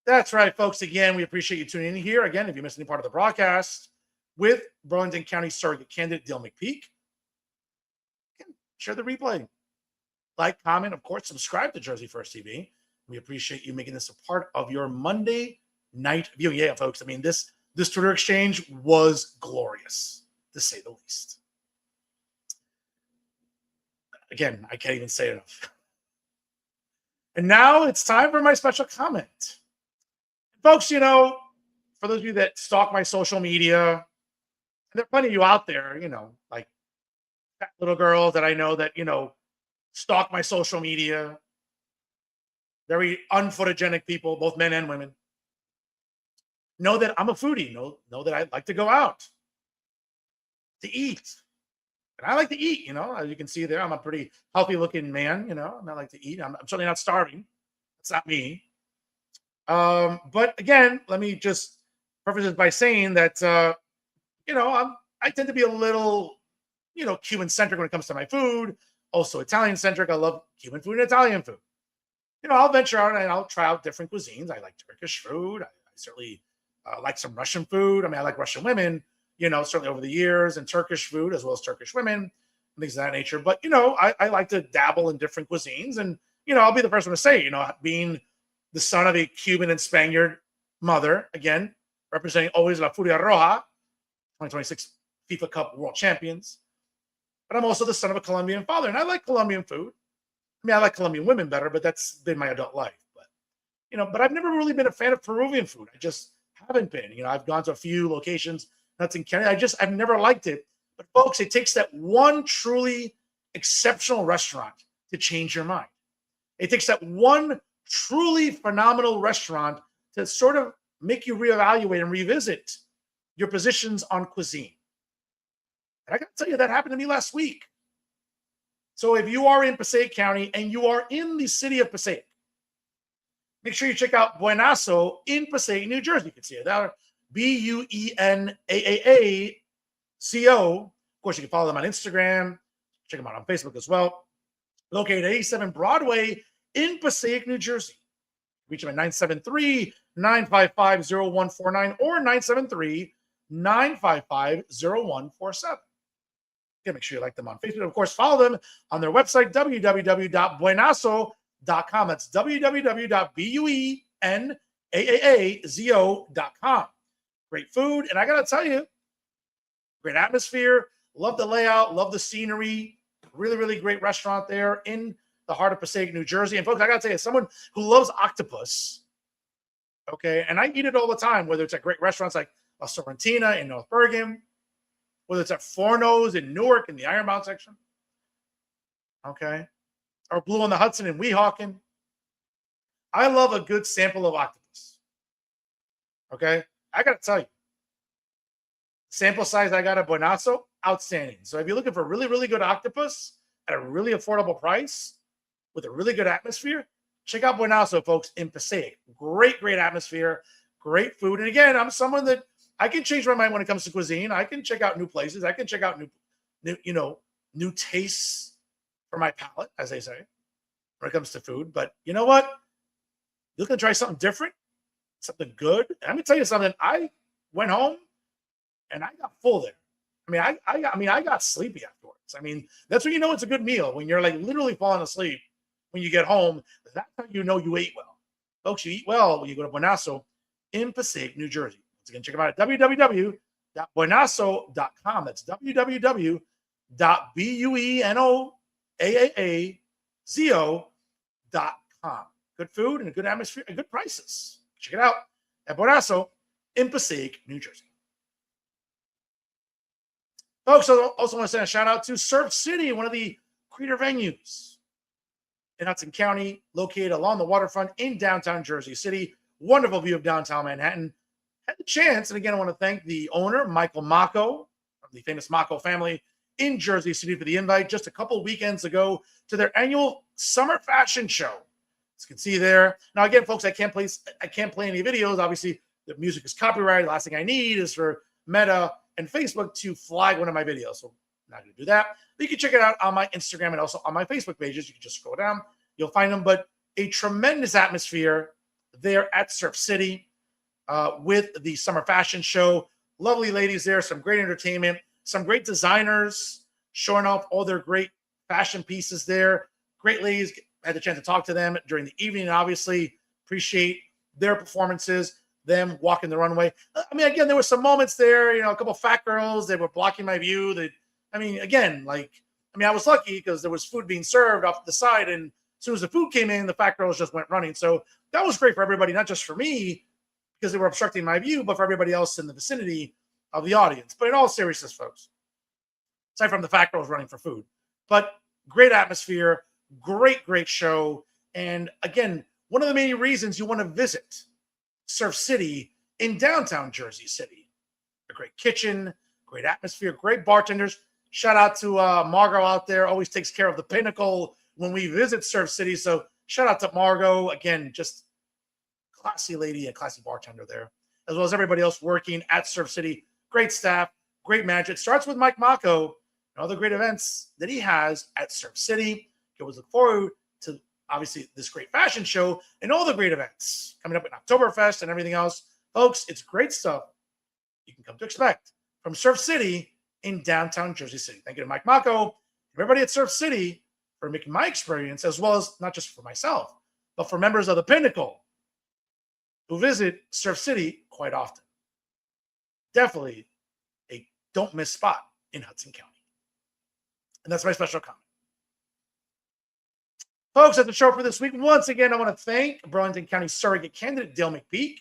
That's right, folks. Again, we appreciate you tuning in here. Again, if you missed any part of the broadcast, with Burlington County Surrogate candidate Dale McPeak, share the replay. Like, comment, of course, subscribe to Jersey First TV. We appreciate you making this a part of your Monday night viewing. Yeah, folks. This Twitter exchange was glorious, to say the least. Again, I can't even say it enough. And now it's time for my special comment. Folks, for those of you that stalk my social media, and there are plenty of you out there, like that little girls that I know that, stalk my social media. Very unphotogenic people, both men and women. Know that I'm a foodie. Know that I like to go out to eat. And I like to eat, as you can see there. I'm a pretty healthy looking man, and I like to eat. I'm certainly not starving. That's not me. But again, let me just preface this by saying that, I tend to be a little, Cuban centric when it comes to my food. Also Italian centric. I love Cuban food and Italian food. I'll venture out and I'll try out different cuisines. I like Turkish food. I certainly like some Russian food. I like Russian women, certainly over the years, and Turkish food as well as Turkish women. things of that nature. But, I like to dabble in different cuisines. And, I'll be the first one to say, being the son of a Cuban and Spaniard mother, again, representing always La Furia Roja, 2026 FIFA Cup World Champions. But I'm also the son of a Colombian father, and I like Colombian food. I mean, I like Colombian women better, but that's been my adult life. But I've never really been a fan of Peruvian food. I just haven't been. I've gone to a few locations, nuts in Canada. I've never liked it. But folks, it takes that one truly exceptional restaurant to change your mind. It takes that one truly phenomenal restaurant to sort of make you reevaluate and revisit your positions on cuisine. And I got to tell you, that happened to me last week. So if you are in Passaic County and you are in the city of Passaic, make sure you check out Buenazo in Passaic, New Jersey. You can see it there. Buenaazo. Of course, you can follow them on Instagram. Check them out on Facebook as well. Located at 87 Broadway in Passaic, New Jersey. Reach them at 973-955-0149 or 973-955-0147. Yeah, make sure you like them on Facebook. Of course, follow them on their website, www.buenaazo.com. That's www.buenaazo.com. Great food. And I got to tell you, great atmosphere. Love the layout. Love the scenery. Really, really great restaurant there in the heart of Passaic, New Jersey. And folks, I got to tell you, someone who loves octopus, okay, and I eat it all the time, whether it's at great restaurants like La Sorrentina in North Bergen, whether it's at Forno's in Newark in the Ironbound section, okay, or Blue on the Hudson in Weehawken. I love a good sample of octopus, okay? I got to tell you, sample size I got at Buenazo, outstanding. So if you're looking for really, really good octopus at a really affordable price with a really good atmosphere, check out Buenazo, folks, in Passaic. Great, great atmosphere, great food. And again, I'm someone that I can change my mind when it comes to cuisine. I can check out new places. I can check out new tastes for my palate, as they say, when it comes to food. But you know what? You're looking to try something different, something good. And I'm gonna tell you something. I went home and I got full there. I got sleepy afterwards. I mean, that's when you know it's a good meal, when you're like literally falling asleep when you get home. That's how you know you ate well. Folks, you eat well when you go to Buenazo in Passaic, New Jersey. Once again, check them out at www.buenaazo.com. That's www.buenaazo.com. Good food and a good atmosphere and good prices. Check it out at Buenazo in Passaic, New Jersey. Folks, I also want to send a shout out to Surf City, one of the creator venues in Hudson County, located along the waterfront in downtown Jersey City. Wonderful view of downtown Manhattan. Had the chance, and again, I want to thank the owner, Michael Mako, of the famous Mako family in Jersey City, for the invite just a couple weekends ago to their annual summer fashion show. As you can see there. Now, again, folks, I can't play any videos. Obviously, the music is copyrighted. The last thing I need is for Meta and Facebook to flag one of my videos. So I'm not going to do that. But you can check it out on my Instagram and also on my Facebook pages. You can just scroll down. You'll find them. But a tremendous atmosphere there at Surf City with the summer fashion show. Lovely ladies there. Some great entertainment. Some great designers showing off all their great fashion pieces there. Great ladies. Had the chance to talk to them during the evening. And obviously appreciate their performances. Them walking the runway. I mean, again, there were some moments there, a couple of fat girls, they were blocking my view. I was lucky because there was food being served off the side. And as soon as the food came in, the fat girls just went running. So that was great for everybody, not just for me because they were obstructing my view, but for everybody else in the vicinity of the audience. But in all seriousness, folks, aside from the fat girls running for food, but great atmosphere, great, great show. And again, one of the main reasons you want to visit Surf City in downtown Jersey City. A great kitchen, great atmosphere, great bartenders. Shout out to Margot out there, always takes care of the pinnacle when we visit Surf City. So shout out to Margot. Again, just classy lady and classy bartender there, as well as everybody else working at Surf City. Great staff, great management. It starts with Mike Mako and all the great events that he has at Surf City. You always look forward to obviously this great fashion show and all the great events coming up in Oktoberfest and everything else. Folks, it's great stuff you can come to expect from Surf City in downtown Jersey City. Thank you to Mike Mako everybody at Surf City for making my experience, as well as not just for myself, but for members of the Pinnacle who visit Surf City quite often. Definitely a don't miss spot in Hudson County. And that's my special comment. Folks, that's the show for this week. Once again, I want to thank Burlington County Surrogate candidate Dale McPeak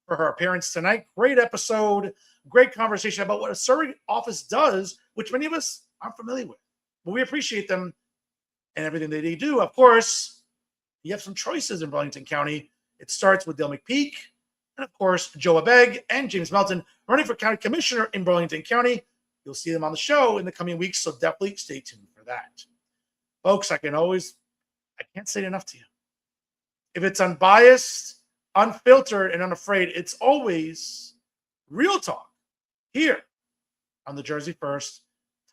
for her appearance tonight. Great episode, great conversation about what a surrogate office does, which many of us aren't familiar with. But we appreciate them and everything that they do. Of course, you have some choices in Burlington County. It starts with Dale McPeak, and of course, Joe Abegg and James Melton running for county commissioner in Burlington County. You'll see them on the show in the coming weeks, so definitely stay tuned for that. Folks, I can't say it enough to you. If it's unbiased, unfiltered, and unafraid, it's always real talk here on the Jersey First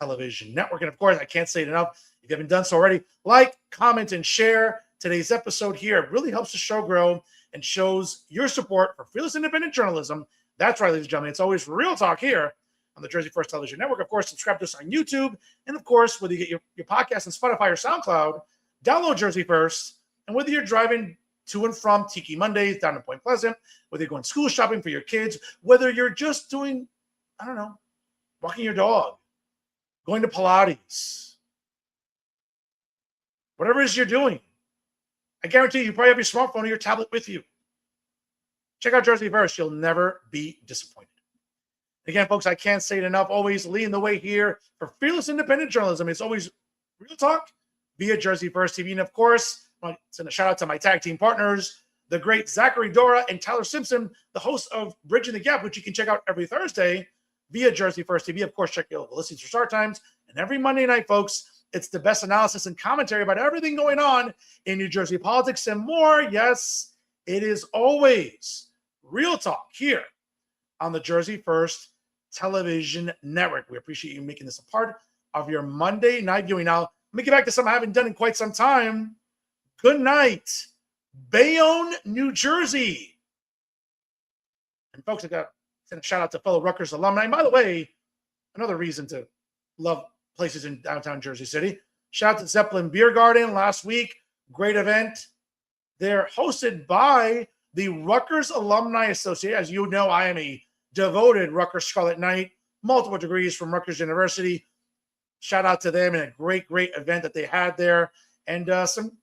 Television Network. And of course, I can't say it enough. If you haven't done so already, like, comment, and share today's episode here. It really helps the show grow and shows your support for fearless independent journalism. That's right, ladies and gentlemen. It's always real talk here on the Jersey First Television Network. Of course, subscribe to us on YouTube. And of course, whether you get your podcast on Spotify or SoundCloud, download Jersey First. And whether you're driving to and from Tiki Mondays down in Point Pleasant, whether you're going school shopping for your kids, whether you're just doing, walking your dog, going to Pilates, whatever it is you're doing, I guarantee you probably have your smartphone or your tablet with you. Check out Jersey First. You'll never be disappointed. Again, folks, I can't say it enough. Always leading the way here for fearless independent journalism. It's always real talk via Jersey First TV. And of course, I want to send a shout out to my tag team partners, the great Zachary Dora and Tyler Simpson, the host of Bridging the Gap, which you can check out every Thursday via Jersey First TV. Of course, check your local listings for start times. And every Monday night, folks, it's the best analysis and commentary about everything going on in New Jersey politics and more. Yes, it is always real talk here on the Jersey First Television Network. We appreciate you making this a part of your Monday night viewing. Now, let me get back to something I haven't done in quite some time. Good night, Bayonne, New Jersey. And folks, I got to send a shout out to fellow Rutgers alumni. And by the way, another reason to love places in downtown Jersey City. Shout out to Zeppelin Beer Garden last week. Great event. They're hosted by the Rutgers Alumni Association. As you know, I am a devoted Rutgers Scarlet Knight, multiple degrees from Rutgers University. Shout out to them and a great, great event that they had there. And some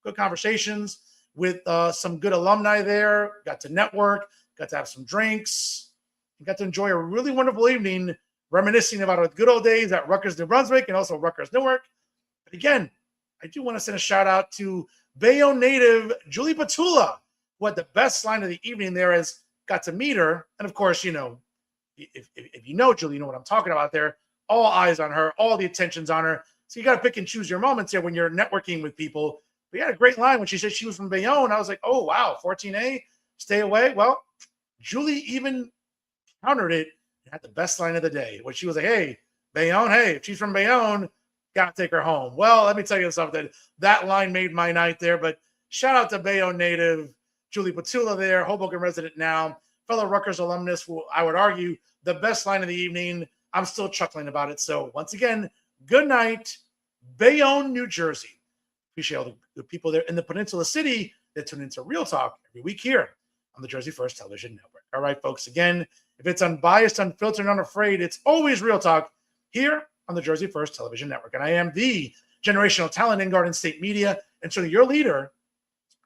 good conversations with some good alumni there. Got to network, got to have some drinks, and got to enjoy a really wonderful evening reminiscing about our good old days at Rutgers, New Brunswick, and also Rutgers Newark. But again, I do want to send a shout out to Bayonne native Julie Patula, who had the best line of the evening there, as got to meet her. And of course, if you know Julie, you know what I'm talking about there. All eyes on her, all the attention's on her. So you got to pick and choose your moments here when you're networking with people. We had a great line when she said she was from Bayonne. I was like, oh, wow, 14A, stay away. Well, Julie even countered it and had the best line of the day, when she was like, hey, Bayonne, hey, if she's from Bayonne, got to take her home. Well, let me tell you something. That line made my night there. But shout out to Bayonne native Julie Patula there, Hoboken resident now, fellow Rutgers alumnus, who I would argue the best line of the evening. I'm still chuckling about it. So once again, good night, Bayonne, New Jersey. Appreciate all the people there in the Peninsula City that tune into Real Talk every week here on the Jersey First Television Network. All right, folks, again, if it's unbiased, unfiltered, and unafraid, it's always Real Talk here on the Jersey First Television Network. And I am the generational talent in Garden State Media, and so your leader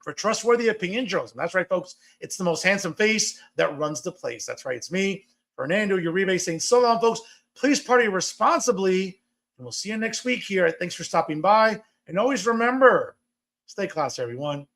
for trustworthy opinion journalism. That's right, folks. It's the most handsome face that runs the place. That's right. It's me, Fernando Uribe, saying so long, folks. Please party responsibly, and we'll see you next week here. Thanks for stopping by. And always remember, stay classy, everyone.